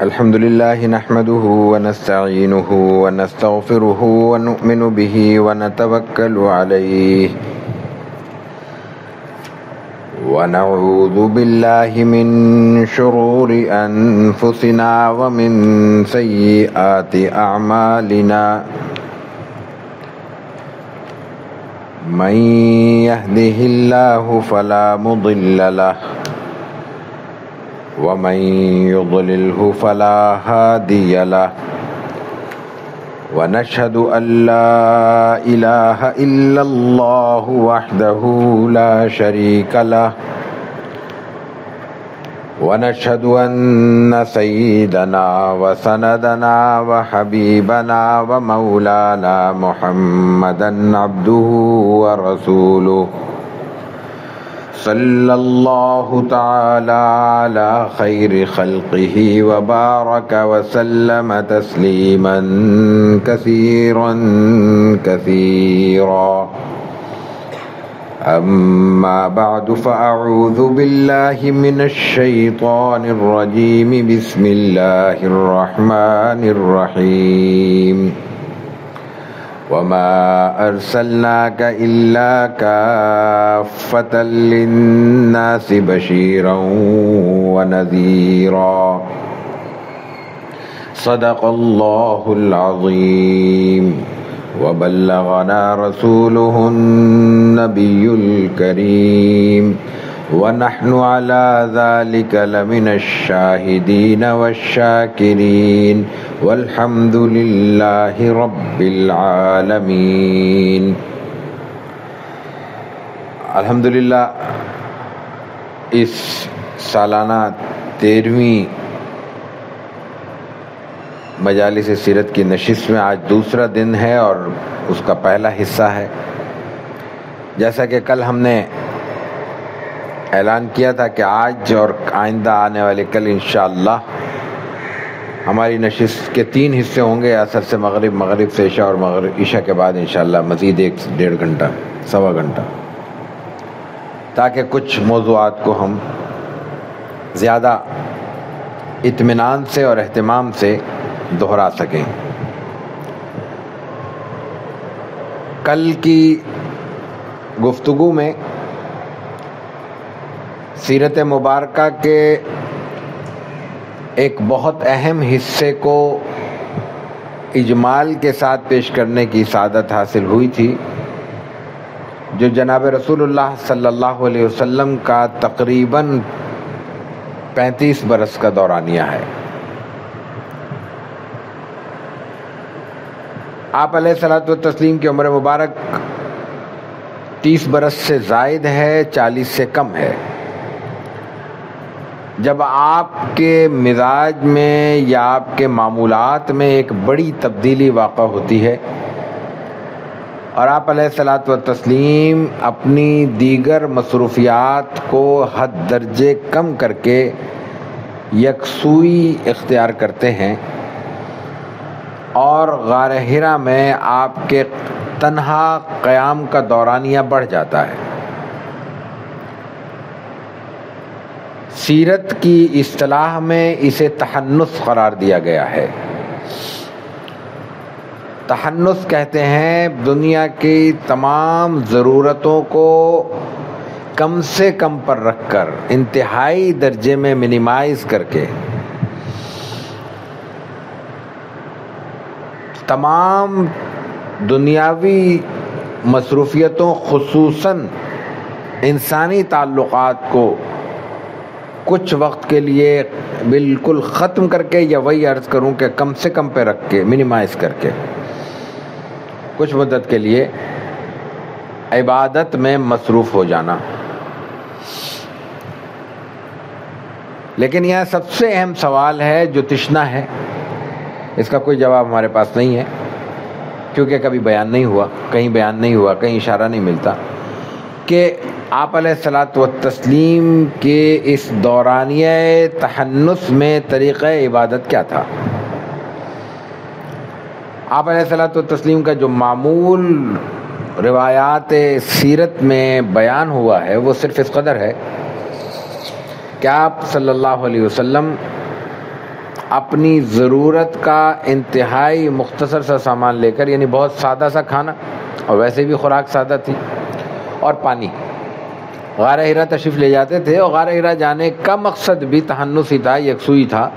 الحمد لله نحمده ونستعينه ونستغفره ونؤمن به ونتوكل عليه ونعوذ بالله من شرور أنفسنا ومن سيئات أعمالنا من يهده الله فلا مضل له ومن يضلله فلا هادي له ونشهد أن لا إله إلا الله وحده لا شريك له ونشهد أن سيدنا وسندنا وحبيبنا ومولانا محمدا عبده ورسوله صلى الله تعالى على خير خلقه وبارك وسلم تسليما كثيرا كثيرا أما بعد فأعوذ بالله من الشيطان الرجيم بسم الله الرحمن الرحيم وما أرسلناك إلا كافة للناس بشيرا ونذيرا صدق الله العظيم وبلغنا رسوله النبي الكريم ونحن على ذلك لمن الشاهدين والشاكرين والحمد لله رب العالمين. الحمدللہ اس سالانہ 13ویں مجالس سیرت کی نشست میں آج دوسرا دن ہے اور اس کا پہلا حصہ ہے. جیسا کہ کل ہم نے اعلان کیا تھا کہ آج اور آئندہ آنے والے کل انشاءاللہ ہماری نشست کے 3 حصے ہوں گے، عصر سے مغرب، مغرب سے عشاء اور عشاء کے بعد انشاءاللہ مزید 1-1.5 گھنٹہ، سوا گھنٹہ، تاکہ کچھ موضوعات کو ہم زیادہ اطمینان سے اور اہتمام سے دہرا سکیں. کل کی گفتگو میں سیرت مبارکہ کے ایک بہت اہم حصے کو اجمال کے ساتھ پیش کرنے کی سعادت حاصل ہوئی تھی، جو جناب رسول اللہ صلی اللہ علیہ وسلم کا تقریباً 35 برس کا دورانیہ ہے. آپ علیہ الصلوۃ والتسلیم کی عمر مبارک 30 برس سے زائد ہے، 40 سے کم ہے. جب آپ کے مزاج میں یا آپ کے معمولات میں ایک بڑی تبدیلی واقع ہوتی ہے اور آپ علیہ الصلوۃ والتسلیم اپنی دیگر مصروفیات کو حد درجے کم کر کے یکسوئی اختیار کرتے ہیں اور غار حرا میں آپ کے تنہا قیام کا دورانیہ بڑھ جاتا ہے. سیرت کی اصطلاح میں اسے تحنث قرار دیا گیا ہے. تحنث کہتے ہیں دنیا کی تمام ضرورتوں کو کم سے کم پر رکھ کر، انتہائی درجے میں منیمائز کر کے، تمام دنیاوی مصروفیتوں خصوصاً انسانی تعلقات کو کچھ وقت کے لیے بالکل ختم کر کے، یا وہی عرض کروں کہ کم سے کم پہ رکھ کے، منیمائز کر کے کچھ مدت کے لیے عبادت میں مصروف ہو جانا. لیکن یہاں سب سے اہم سوال ہے جو تشنا ہے، اس کا کوئی جواب ہمارے پاس نہیں ہے، کیونکہ کبھی بیان نہیں ہوا، کہیں بیان نہیں ہوا، کہیں اشارہ نہیں ملتا کہ آپ علیہ الصلوۃ والتسلیم کے اس دورانیہ تحنث میں طریقہ عبادت کیا تھا. آپ علیہ الصلوۃ والتسلیم کا جو معمول روایات سیرت میں بیان ہوا ہے وہ صرف اس قدر ہے کہ آپ صلی اللہ علیہ وسلم اپنی ضرورت کا انتہائی مختصر سا سامان لے کر، یعنی بہت سادہ سا کھانا، اور ویسے بھی خوراک سادہ تھی، اور پانی، غار حرا تشریف لے جاتے تھے. اور غار حرا جانے کا مقصد بھی تحنثی تھا، یکسوئی تھا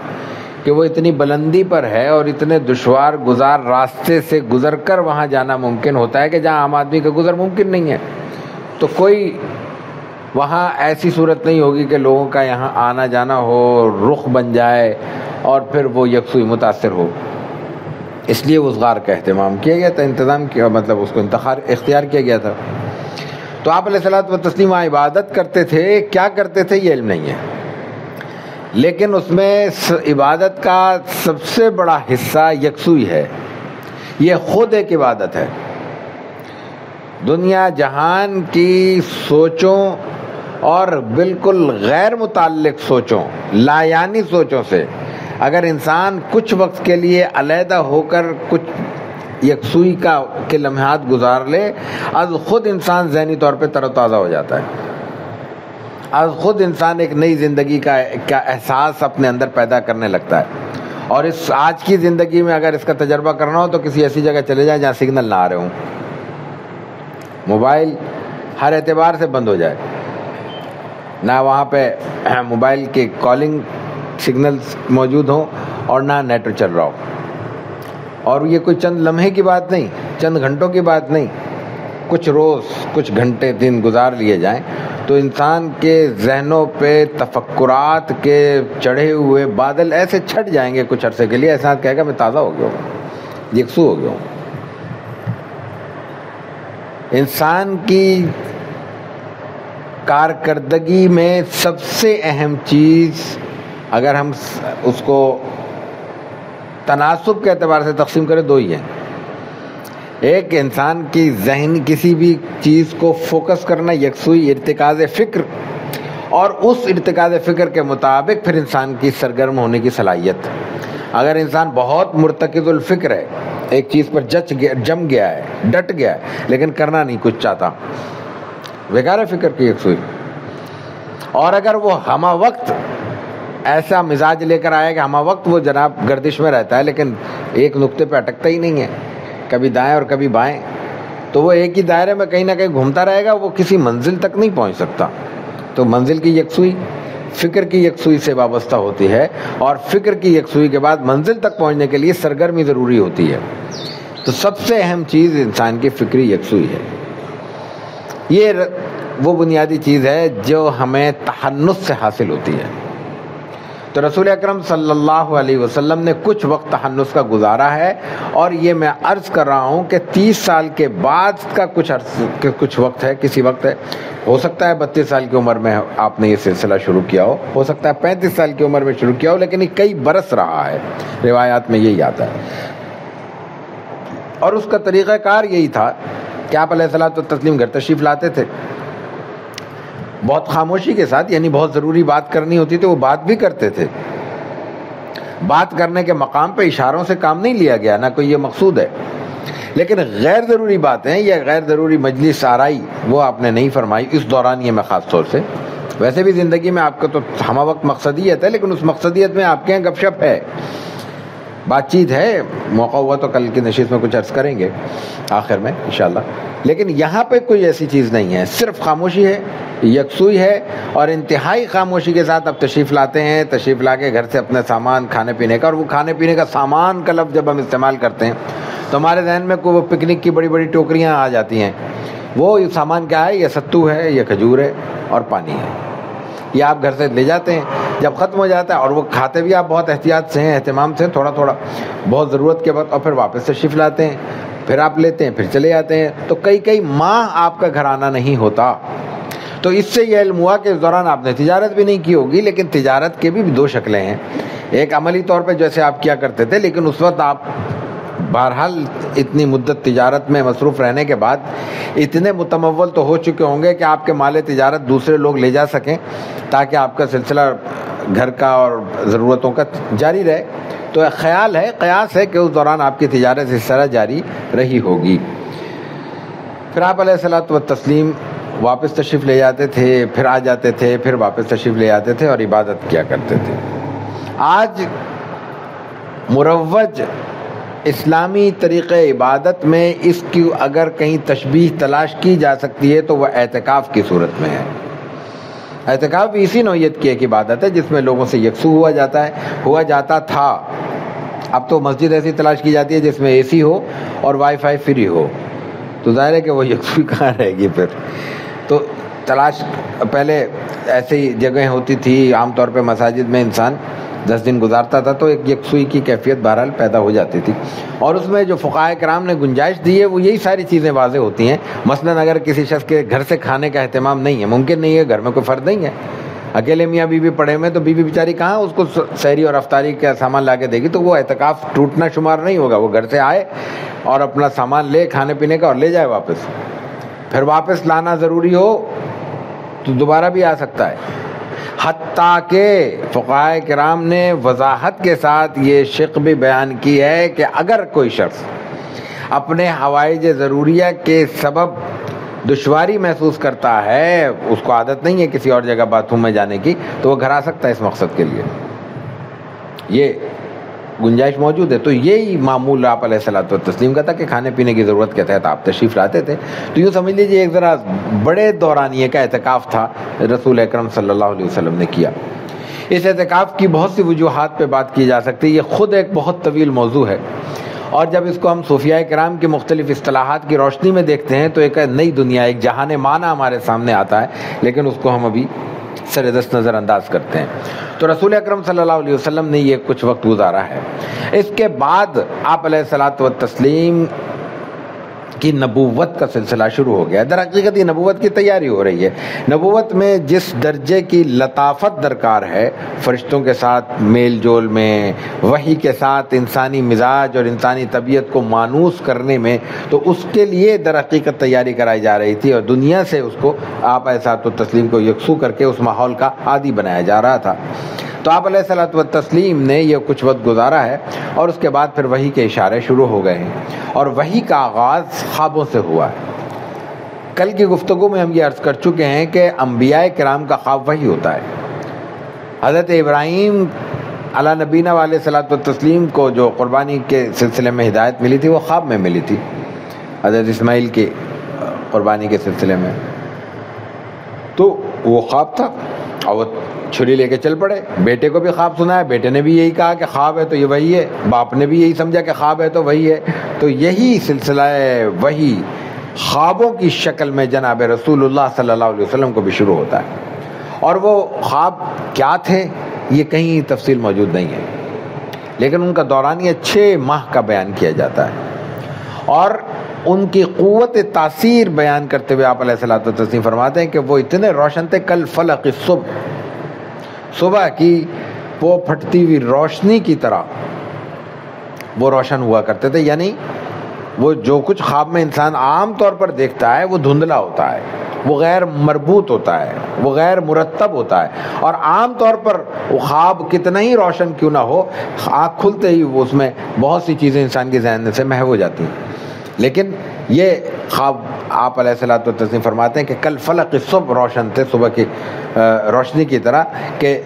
کہ وہ اتنی بلندی پر ہے اور اتنے دشوار گزار راستے سے گزر کر وہاں جانا ممکن ہوتا ہے کہ جہاں عام آدمی کا گزر ممکن نہیں ہے. تو کوئی وہاں ایسی صورت نہیں ہوگی کہ لوگوں کا یہاں آنا جانا ہو، رخ بن جائے اور پھر وہ یکسوئی متاثر ہو. اس لیے اس غار کا اہتمام کیا گیا تھا، انتظام کیا، مطلب اس کو اختیار کیا گیا تھا. تو آپ علیہ الصلوۃ والتسلیم عبادت کرتے تھے، کیا کرتے تھے یہ علم نہیں ہے، لیکن اس میں عبادت کا سب سے بڑا حصہ یکسوئی ہے. یہ خود ایک عبادت ہے. دنیا جہان کی سوچوں اور بالکل غیر متعلق سوچوں، لایعنی سوچوں سے اگر انسان کچھ وقت کے لیے علیحدہ ہو کر کچھ یکسوئی کے لمحات گزار لے، از خود انسان ذہنی طور پہ تر و تازہ ہو جاتا ہے. از خود انسان ایک نئی زندگی کا احساس اپنے اندر پیدا کرنے لگتا ہے. اور اس آج کی زندگی میں اگر اس کا تجربہ کرنا ہو تو کسی ایسی جگہ چلے جائیں جہاں سگنل نہ آ رہے ہوں، موبائل ہر اعتبار سے بند ہو جائے، نہ وہاں پہ موبائل کے کالنگ سگنلز موجود ہوں اور نہ نیٹ چل رہا ہو. اور یہ کوئی چند لمحے کی بات نہیں، چند گھنٹوں کی بات نہیں، کچھ روز، کچھ گھنٹے، دن گزار لیے جائیں تو انسان کے ذہنوں پہ تفکرات کے چڑھے ہوئے بادل ایسے چھٹ جائیں گے کچھ عرصے کے لیے، ایسا کہے گا میں تازہ ہو گیا ہوں، یکسو ہو گیا ہوں. انسان کی کارکردگی میں سب سے اہم چیز، اگر ہم اس کو تناسب کے اعتبار سے تقسیم کریں، دو ہی ہیں. ایک انسان کی ذہن کسی بھی چیز کو فوکس کرنا، یکسوئی، ارتکاز فکر، اور اس ارتکاز فکر کے مطابق پھر انسان کی سرگرم ہونے کی صلاحیت. اگر انسان بہت مرتکز الفکر ہے، ایک چیز پر جم گیا ہے، ڈٹ گیا ہے، لیکن کرنا نہیں کچھ چاہتا، بیکار ہے فکر کی یکسوئی. اور اگر وہ ہمہ وقت ایسا مزاج لے کر آئے کہ ہمہ وقت وہ جناب گردش میں رہتا ہے لیکن ایک نقطے پہ اٹکتا ہی نہیں ہے، کبھی دائیں اور کبھی بائیں، تو وہ ایک ہی دائرے میں کہیں نہ کہیں گھومتا رہے گا، وہ کسی منزل تک نہیں پہنچ سکتا. تو منزل کی یکسوئی فکر کی یکسوئی سے وابستہ ہوتی ہے، اور فکر کی یکسوئی کے بعد منزل تک پہنچنے کے لیے سرگرمی ضروری ہوتی ہے. تو سب سے اہم چیز انسان کی فکری یکسوئی ہے. یہ وہ بنیادی چیز ہے جو ہمیں تحنث سے حاصل ہوتی ہے. تو رسول اکرم صلی اللہ علیہ وسلم نے کچھ وقت تحنث کا گزارا ہے، اور یہ میں عرض کر رہا ہوں کہ 30 سال کے بعد کا کچھ وقت ہے، کسی وقت ہے. ہو سکتا ہے 32 سال کی عمر میں آپ نے یہ سلسلہ شروع کیا ہو سکتا ہے 35 سال کی عمر میں شروع کیا ہو، لیکن یہ کئی برس رہا ہے، روایات میں یہی آتا ہے. اور اس کا طریقہ کار یہی تھا کہ آپ علیہ الصلوۃ والتسلیم گھر تشریف لاتے تھے بہت خاموشی کے ساتھ، یعنی بہت ضروری بات کرنی ہوتی تھی وہ بات بھی کرتے تھے. بات کرنے کے مقام پہ اشاروں سے کام نہیں لیا گیا، نہ کوئی یہ مقصود ہے، لیکن غیر ضروری باتیں یا غیر ضروری مجلس آرائی وہ آپ نے نہیں فرمائی اس دورانیے میں خاص طور سے. ویسے بھی زندگی میں آپ کا تو ہمہ وقت مقصدیت ہے، لیکن اس مقصدیت میں آپ کے یہاں گپ شپ ہے، بات چیت ہے. موقع ہوا تو کل کی نشست میں کچھ عرض کریں گے آخر میں انشاءاللہ. لیکن یہاں پہ کوئی ایسی چیز نہیں ہے، صرف خاموشی ہے، یکسوئی ہے، اور انتہائی خاموشی کے ساتھ اب تشریف لاتے ہیں. تشریف لا کے گھر سے اپنے سامان کھانے پینے کا، اور وہ کھانے پینے کا سامان کا لفظ جب ہم استعمال کرتے ہیں تو ہمارے ذہن میں کوئی وہ پکنک کی بڑی بڑی ٹوکریاں آ جاتی ہیں. وہ سامان کیا ہے؟ یہ ستو ہے، یہ کھجور ہے اور پانی ہے. یہ آپ گھر سے لے جاتے ہیں، جب ختم ہو جاتا ہے، اور وہ کھاتے بھی آپ بہت احتیاط سے ہیں، اہتمام سے، تھوڑا تھوڑا بہت ضرورت کے وقت، اور پھر واپس تشریف لاتے ہیں، پھر آپ لیتے ہیں، پھر چلے جاتے ہیں. تو کئی ماہ آپ کا گھر آنا نہیں ہوتا. تو اس سے یہ علم ہوا کہ اس دوران آپ نے تجارت بھی نہیں کی ہوگی، لیکن تجارت کے بھی دو شکلیں ہیں. ایک عملی طور پہ جیسے آپ کیا کرتے تھے، لیکن اس وقت آپ بہرحال اتنی مدت تجارت میں مصروف رہنے کے بعد اتنے متمول تو ہو چکے ہوں گے کہ آپ کے مال تجارت دوسرے لوگ لے جا سکیں تاکہ آپ کا سلسلہ گھر کا اور ضرورتوں کا جاری رہے. تو خیال ہے، قیاس ہے کہ اس دوران آپ کی تجارت اس طرح جاری رہی ہوگی. پھر آپ علیہ الصلوۃ والتسلیم واپس تشریف لے جاتے تھے، پھر آ جاتے تھے، پھر واپس تشریف لے جاتے تھے اور عبادت کیا کرتے تھے. آج مروج اسلامی طریقہ عبادت میں اس کی اگر کہیں تشبیہ تلاش کی جا سکتی ہے تو وہ اعتکاف کی صورت میں ہے۔ اعتکاف بھی اسی نوعیت کی ایک عبادت ہے جس میں لوگوں سے یکسو ہوا جاتا تھا۔ اب تو مسجد ایسی تلاش کی جاتی ہے جس میں اے سی ہو اور وائی فائی فری ہو، تو ظاہر ہے کہ وہ یکسوئی کہاں رہے گی پھر۔ تو تلاش پہلے ایسی جگہیں ہوتی تھی، عام طور پہ مساجد میں انسان 10 دن گزارتا تھا تو ایک یکسوئی کی کیفیت بہرحال پیدا ہو جاتی تھی، اور اس میں جو فقہائے کرام نے گنجائش دی ہے وہ یہی ساری چیزیں واضح ہوتی ہیں۔ مثلاً اگر کسی شخص کے گھر سے کھانے کا اہتمام نہیں ہے، ممکن نہیں ہے، گھر میں کوئی فرد نہیں ہے، اکیلے میاں بیوی پڑے ہوئے تو بیوی بیچاری کہاں اس کو سحری اور افطاری کا سامان لا کے دے گی، تو وہ اعتکاف ٹوٹنا شمار نہیں ہوگا۔ وہ گھر سے آئے اور اپنا سامان لے کھانے پینے کا اور لے جائے واپس، پھر واپس لانا ضروری ہو تو دوبارہ بھی آ سکتا ہے۔ حتیٰ کہ فقہائے کرام نے وضاحت کے ساتھ یہ شق بھی بیان کی ہے کہ اگر کوئی شخص اپنے حوائج ضروریہ کے سبب دشواری محسوس کرتا ہے، اس کو عادت نہیں ہے کسی اور جگہ باتھ روم میں جانے کی، تو وہ گھر آ سکتا ہے اس مقصد کے لیے، یہ گنجائش موجود ہے۔ تو یہی معمول آپ علیہ الصلوۃ والتسلیم کا تھا کہ کھانے پینے کی ضرورت کے تحت آپ تشریف لاتے تھے۔ تو یوں سمجھ لیجیے ایک ذرا بڑے دورانیے کا اعتکاف تھا، رسول اکرم صلی اللہ علیہ وسلم نے کیا۔ اس اعتکاف کی بہت سی وجوہات پہ بات کی جا سکتی ہے، یہ خود ایک بہت طویل موضوع ہے، اور جب اس کو ہم صوفیاء کرام کی مختلف اصطلاحات کی روشنی میں دیکھتے ہیں تو ایک نئی دنیا، ایک جہان معنی ہمارے سامنے آتا ہے، لیکن اس کو ہم ابھی سر دست نظر انداز کرتے ہیں۔ تو رسول اکرم صلی اللہ علیہ وسلم نے یہ کچھ وقت گزارا ہے۔ اس کے بعد آپ علیہ الصلوۃ والتسلیم کی نبوت کا سلسلہ شروع ہو گیا۔ در حقیقت یہ نبوت کی تیاری ہو رہی ہے۔ نبوت میں جس درجے کی لطافت درکار ہے، فرشتوں کے ساتھ میل جول میں، وحی کے ساتھ انسانی مزاج اور انسانی طبیعت کو مانوس کرنے میں، تو اس کے لیے در حقیقت تیاری کرائی جا رہی تھی، اور دنیا سے اس کو آپ علیہ الصلوۃ والتسلیم کو یکسو کر کے اس ماحول کا عادی بنایا جا رہا تھا۔ تو آپ علیہ الصلوۃ والتسلیم نے یہ کچھ وقت گزارا ہے، اور اس کے بعد پھر وحی کے اشارے شروع ہو گئے ہیں، اور وحی کا آغاز خوابوں سے ہوا ہے۔ کل کی گفتگو میں ہم یہ عرض کر چکے ہیں کہ انبیاء کرام کا خواب وحی ہوتا ہے۔ حضرت ابراہیم علی نبینا علیہ الصلوۃ والتسلیم کو جو قربانی کے سلسلے میں ہدایت ملی تھی وہ خواب میں ملی تھی، حضرت اسماعیل کی قربانی کے سلسلے میں، تو وہ خواب تھا، اور وہ چھری لے کے چل پڑے۔ بیٹے کو بھی خواب سنا ہے، بیٹے نے بھی یہی کہا کہ خواب ہے تو یہ وہی ہے، باپ نے بھی یہی سمجھا کہ خواب ہے تو وہی ہے۔ تو یہی سلسلہ وہی خوابوں کی شکل میں جناب رسول اللہ صلی اللہ علیہ وسلم کو بھی شروع ہوتا ہے، اور وہ خواب کیا تھے یہ کہیں تفصیل موجود نہیں ہے، لیکن ان کا دورانیہ 6 ماہ کا بیان کیا جاتا ہے، اور ان کی قوت تاثیر بیان کرتے ہوئے آپ علیہ الصلوۃ والتسلیم فرماتے ہیں کہ وہ اتنے روشن تھے، کل فلق صبح کی وہ پھٹتی ہوئی روشنی کی طرح وہ روشن ہوا کرتے تھے۔ یعنی وہ جو کچھ خواب میں انسان عام طور پر دیکھتا ہے وہ دھندلا ہوتا ہے، وہ غیر مربوط ہوتا ہے، وہ غیر مرتب ہوتا ہے، اور عام طور پر وہ خواب کتنا ہی روشن کیوں نہ ہو، آنکھ کھلتے ہی اس میں بہت سی چیزیں انسان کے ذہن سے محو ہو جاتی ہیں۔ لیکن یہ خواب آپ علیہ الصلوۃ والتسلیم فرماتے ہیں کہ کل فلق الصبح روشن تھے، صبح کی روشنی کی طرح، کہ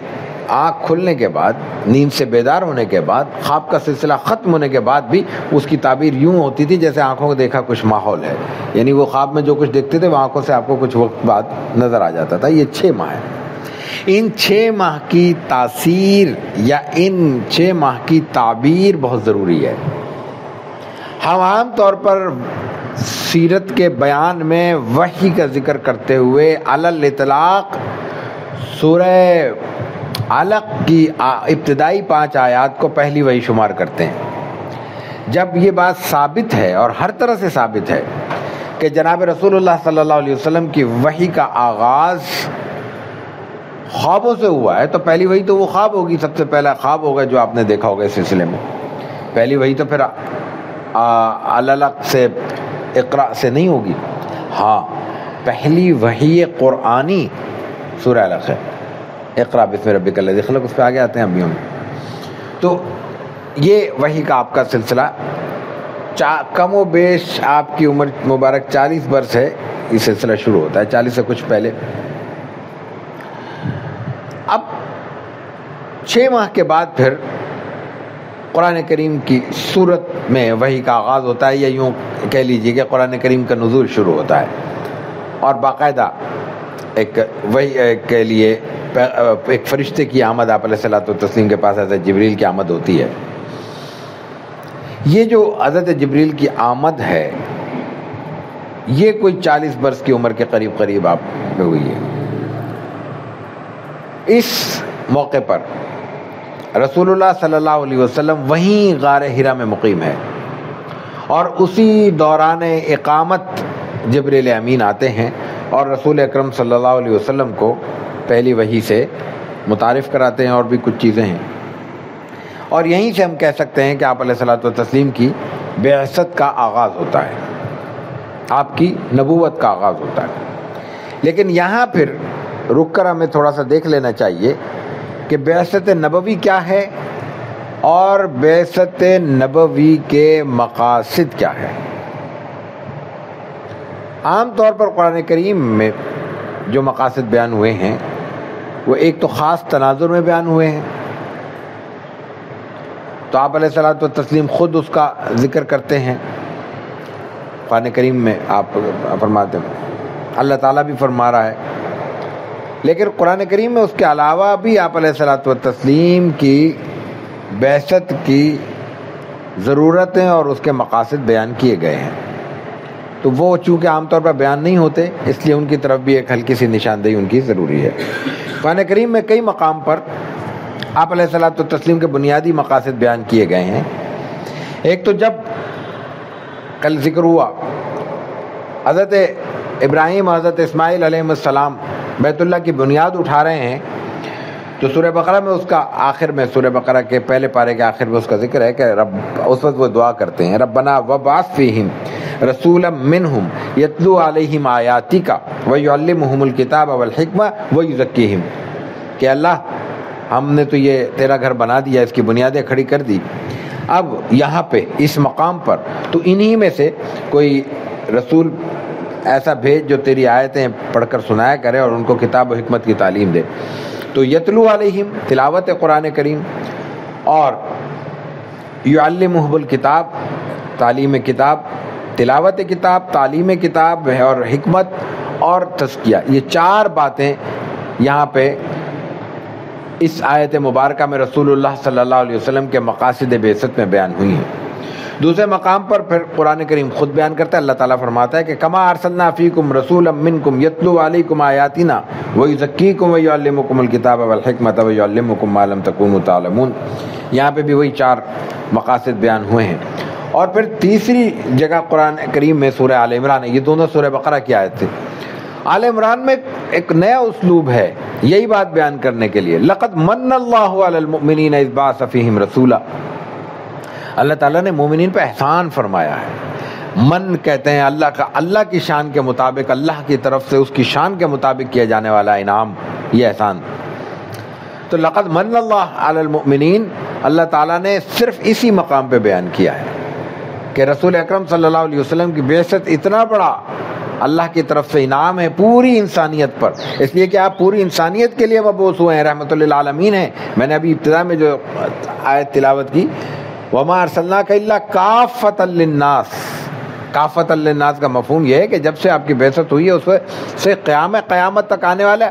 آنکھ کھلنے کے بعد، نیند سے بیدار ہونے کے بعد، خواب کا سلسلہ ختم ہونے کے بعد بھی اس کی تعبیر یوں ہوتی تھی جیسے آنکھوں کو دیکھا کچھ ماحول ہے، یعنی وہ خواب میں جو کچھ دیکھتے تھے وہ آنکھوں سے آپ کو کچھ وقت بعد نظر آ جاتا تھا۔ یہ 6 ماہ ہے۔ ان 6 ماہ کی تاثیر یا ان 6 ماہ کی تعبیر بہت ضروری ہے۔ ہم عام طور پر سیرت کے بیان میں وحی کا ذکر کرتے ہوئے علی الاطلاق سورہ علق کی ابتدائی 5 آیات کو پہلی وحی شمار کرتے ہیں۔ جب یہ بات ثابت ہے اور ہر طرح سے ثابت ہے کہ جناب رسول اللہ صلی اللہ علیہ وسلم کی وحی کا آغاز خوابوں سے ہوا ہے، تو پہلی وحی تو وہ خواب ہوگی، سب سے پہلا خواب ہوگا جو آپ نے دیکھا ہوگا اس سلسلے میں۔ پہلی وحی تو پھر علق سے، اقرا سے نہیں ہوگی۔ ہاں، پہلی وحی قرآنی سورہ علق ہے، اقرا بسم ربک الذی خلق، اس پہ آگے آتے ہیں ابھی ہم۔ تو یہ وحی کا آپ کا سلسلہ کم و بیش آپ کی عمر مبارک 40 برس ہے، یہ سلسلہ شروع ہوتا ہے، 40 سے کچھ پہلے۔ اب 6 ماہ کے بعد پھر قرآن کریم کی صورت میں وحی کا آغاز ہوتا ہے، یا یوں کہہ لیجیے کہ قرآن کریم کا نزول شروع ہوتا ہے، اور باقاعدہ ایک وحی کے لیے ایک فرشتے کی آمد آپ علیہ الصلوۃ والتسلیم کے پاس حضرت جبریل کی آمد ہوتی ہے۔ یہ جو حضرت جبریل کی آمد ہے یہ کوئی 40 برس کی عمر کے قریب آپ میں ہوئی ہے۔ اس موقع پر رسول اللہ صلی اللہ علیہ وسلم وہیں غار حرا میں مقیم ہے، اور اسی دوران اقامت جبریل امین آتے ہیں اور رسول اکرم صلی اللہ علیہ وسلم کو پہلی وحی سے متعارف کراتے ہیں، اور بھی کچھ چیزیں ہیں، اور یہیں سے ہم کہہ سکتے ہیں کہ آپ علیہ الصلوۃ والتسلیم کی بعثت کا آغاز ہوتا ہے، آپ کی نبوت کا آغاز ہوتا ہے۔ لیکن یہاں پھر رک کر ہمیں تھوڑا سا دیکھ لینا چاہیے کہ بعثت نبوی کیا ہے اور بعثت نبوی کے مقاصد کیا ہے۔ عام طور پر قرآن کریم میں جو مقاصد بیان ہوئے ہیں وہ ایک تو خاص تناظر میں بیان ہوئے ہیں، تو آپ علیہ الصلوۃ والتسلیم خود اس کا ذکر کرتے ہیں قرآن کریم میں، آپ فرماتے ہیں، اللہ تعالیٰ بھی فرما رہا ہے، لیکن قرآن کریم میں اس کے علاوہ بھی آپ علیہ الصلوۃ والتسلیم کی بعثت کی ضرورتیں اور اس کے مقاصد بیان کیے گئے ہیں، تو وہ چونکہ عام طور پر بیان نہیں ہوتے اس لیے ان کی طرف بھی ایک ہلکی سی نشاندہی ان کی ضروری ہے۔ قرآن کریم میں کئی مقام پر آپ علیہ الصلوۃ والتسلیم کے بنیادی مقاصد بیان کیے گئے ہیں۔ ایک تو جب کل ذکر ہوا حضرت ابراہیم اور حضرت اسماعیل علیہ السلام بیت اللہ کی بنیاد اٹھا رہے ہیں، تو سورہ بقرہ میں اس کا آخر میں، سورہ بقرہ کے پہلے پارے کے آخر میں اس کا ذکر ہے کہ رب، اس وقت وہ دعا کرتے ہیں، ربنا وابعث فیہم رسولا منہم یتلو علیہم آیاتک ویعلمہم الکتاب والحکمہ ویزکیہم، کہ اللہ ہم نے تو یہ تیرا گھر بنا دیا، اس کی بنیادیں کھڑی کر دی، اب یہاں پہ اس مقام پر تو انہی میں سے کوئی رسول ایسا بھیج جو تیری آیتیں پڑھ کر سنایا کرے اور ان کو کتاب و حکمت کی تعلیم دے۔ تو یتلو علیہم تلاوت قرآن کریم، اور یعلمہم الکتاب تعلیم کتاب، تلاوت کتاب، تعلیم کتاب اور حکمت اور تزکیہ، یہ چار باتیں یہاں پہ اس آیت مبارکہ میں رسول اللہ صلی اللہ علیہ وسلم کے مقاصد بعثت میں بیان ہوئی ہیں۔ دوسرے مقام پر پھر قرآن کریم خود بیان کرتا ہے، اللہ تعالیٰ فرماتا ہے کہ کما ارسلنا فیکم رسولا منکم یتلو علیکم آیاتنا ویزکیکم ویعلمکم الکتاب والحکمۃ ویعلمکم ما لم تکونوا تعلمون۔ یہاں پہ بھی وہی چار مقاصد بیان ہوئے ہیں۔ اور پھر تیسری جگہ قرآن کریم میں سورہ آل عمران ہے، یہ دونوں سورہ بقرہ کی آیت تھے۔ آل عمران میں ایک نیا اسلوب ہے یہی بات بیان کرنے کے لیے، لقد من اللہ علی المؤمنین اذ بعث فیہم رسولا، اللہ تعالیٰ نے مومنین پہ احسان فرمایا ہے۔ من کہتے ہیں اللہ کا، اللہ کی شان کے مطابق، اللہ کی طرف سے اس کی شان کے مطابق کیا جانے والا انعام، یہ احسان۔ تو لقد من اللہ علی المؤمنین اللہ تعالیٰ نے صرف اسی مقام پہ بیان کیا ہے کہ رسول اکرم صلی اللہ علیہ وسلم کی بعثت اتنا بڑا اللہ کی طرف سے انعام ہے پوری انسانیت پر، اس لیے کہ آپ پوری انسانیت کے لیے مبعوث ہوئے ہیں، رحمت للعالمین ہیں۔ میں نے ابھی ابتدا میں جو آیت تلاوت کی، وَمَا أَرْسَلْنَاكَ إِلَّا كَافَّةً لِلنَّاسِ، کافۃ للناس کا مفہوم یہ ہے کہ جب سے آپ کی بعثت ہوئی ہے اس سے قیامت تک آنے والا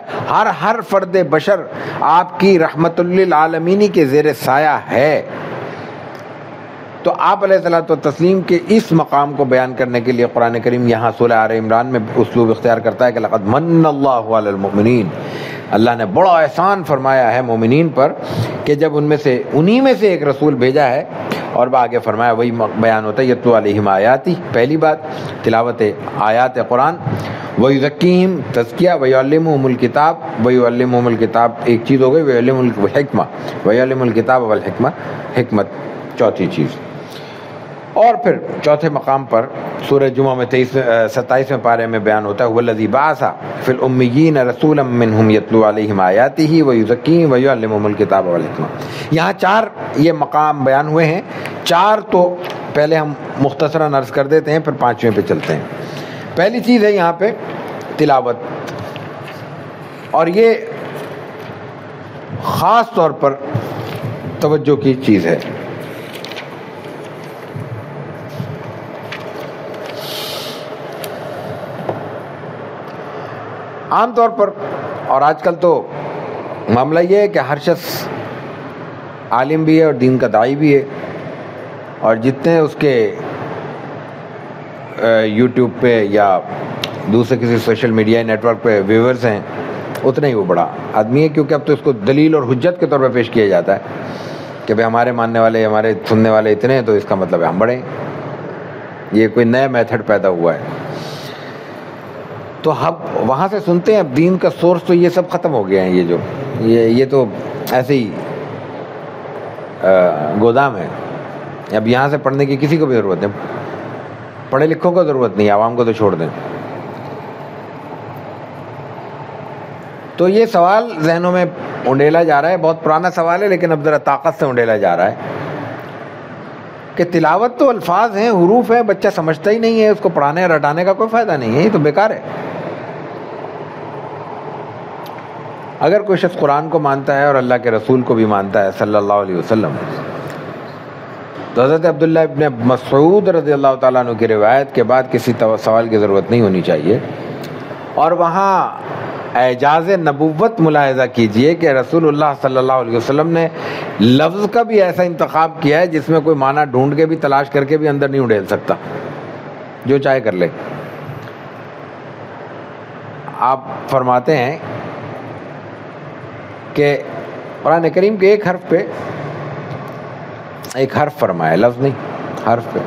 ہر فرد بشر آپ کی رحمت للعالمین کے زیر سایہ ہے۔ تو آپ علیہ الصلوۃ والتسلیم کے اس مقام کو بیان کرنے کے لیے قرآن کریم یہاں سورہ آل عمران میں اسلوب اختیار کرتا ہے کہ لقد من اللہ علی المؤمنین، اللہ نے بڑا احسان فرمایا ہے مومنین پر کہ جب انہی میں سے ایک رسول بھیجا ہے، اور آگے فرمایا وہی بیان ہوتا ہے یتلو علیہم آیاتی، پہلی بات تلاوت آیات قرآن، ویزکیہم تزکیہ، ویعلمہم الکتاب، ویعلمہم الکتاب ایک چیز ہو گئی، ویعلمہم الحکمہ، ویعلمہم الکتاب والحکمہ، حکمت چوتھی چیز۔ اور پھر چوتھے مقام پر سورہ جمعہ میں 27ویں پارے میں بیان ہوتا ہے وَالَّذِي بَعَثَ فِي الْأُمِّيِّينَ رَسُولًا مِّنْهُمْ يَتْلُو عَلَيْهِمْ آيَاتِهِ وَيُزَكِّيهِمْ وَيُعَلِّمُهُمُ الْكِتَابَ وَالْحِكْمَةَ۔ یہاں چار یہ مقام بیان ہوئے ہیں، چار تو پہلے ہم مختصراً عرض کر دیتے ہیں، پھر پانچویں پہ چلتے ہیں۔ پہلی چیز ہے یہاں پہ تلاوت، اور یہ خاص طور پر توجہ کی چیز ہے۔ عام طور پر. اور آج کل تو معاملہ یہ ہے کہ ہر شخص عالم بھی ہے اور دین کا داعی بھی ہے, اور جتنے اس کے یوٹیوب پہ یا دوسرے کسی سوشل میڈیا نیٹ ورک پہ ویورز ہیں اتنا ہی وہ بڑا آدمی ہے, کیونکہ اب تو اس کو دلیل اور حجت کے طور پہ پیش کیا جاتا ہے کہ بھائی ہمارے ماننے والے, ہمارے سننے والے اتنے ہیں تو اس کا مطلب ہے ہم بڑے ہیں. یہ کوئی نیا میتھڈ پیدا ہوا ہے. تو اب وہاں سے سنتے ہیں, اب دین کا سورس تو یہ سب ختم ہو گیا ہے. یہ جو یہ تو ایسے ہی گودام ہے. اب یہاں سے پڑھنے کی کسی کو بھی ضرورت نہیں, پڑھے لکھوں کو ضرورت نہیں, عوام کو تو چھوڑ دیں. تو یہ سوال ذہنوں میں انڈیلا جا رہا ہے, بہت پرانا سوال ہے لیکن اب ذرا طاقت سے انڈیلا جا رہا ہے کہ تلاوت تو الفاظ ہیں, حروف ہیں, بچہ سمجھتا ہی نہیں ہے, اس کو پڑھانے اور رٹانے کا کوئی فائدہ نہیں ہے, یہ تو بیکار ہے. اگر کوئی شخص قرآن کو مانتا ہے اور اللہ کے رسول کو بھی مانتا ہے صلی اللہ علیہ وسلم, تو حضرت عبداللہ ابن مسعود رضی اللہ تعالیٰ عنہ کی روایت کے بعد کسی سوال کی ضرورت نہیں ہونی چاہیے. اور وہاں اعجاز نبوت ملاحظہ کیجئے کہ رسول اللہ صلی اللہ علیہ وسلم نے لفظ کا بھی ایسا انتخاب کیا ہے جس میں کوئی معنی ڈھونڈ کے بھی تلاش کر کے بھی اندر نہیں اڈیل سکتا, جو چاہے کر لے. آپ فرماتے ہیں کہ قرآن کریم کے ایک حرف فرمایا, لفظ نہیں, حرف پہ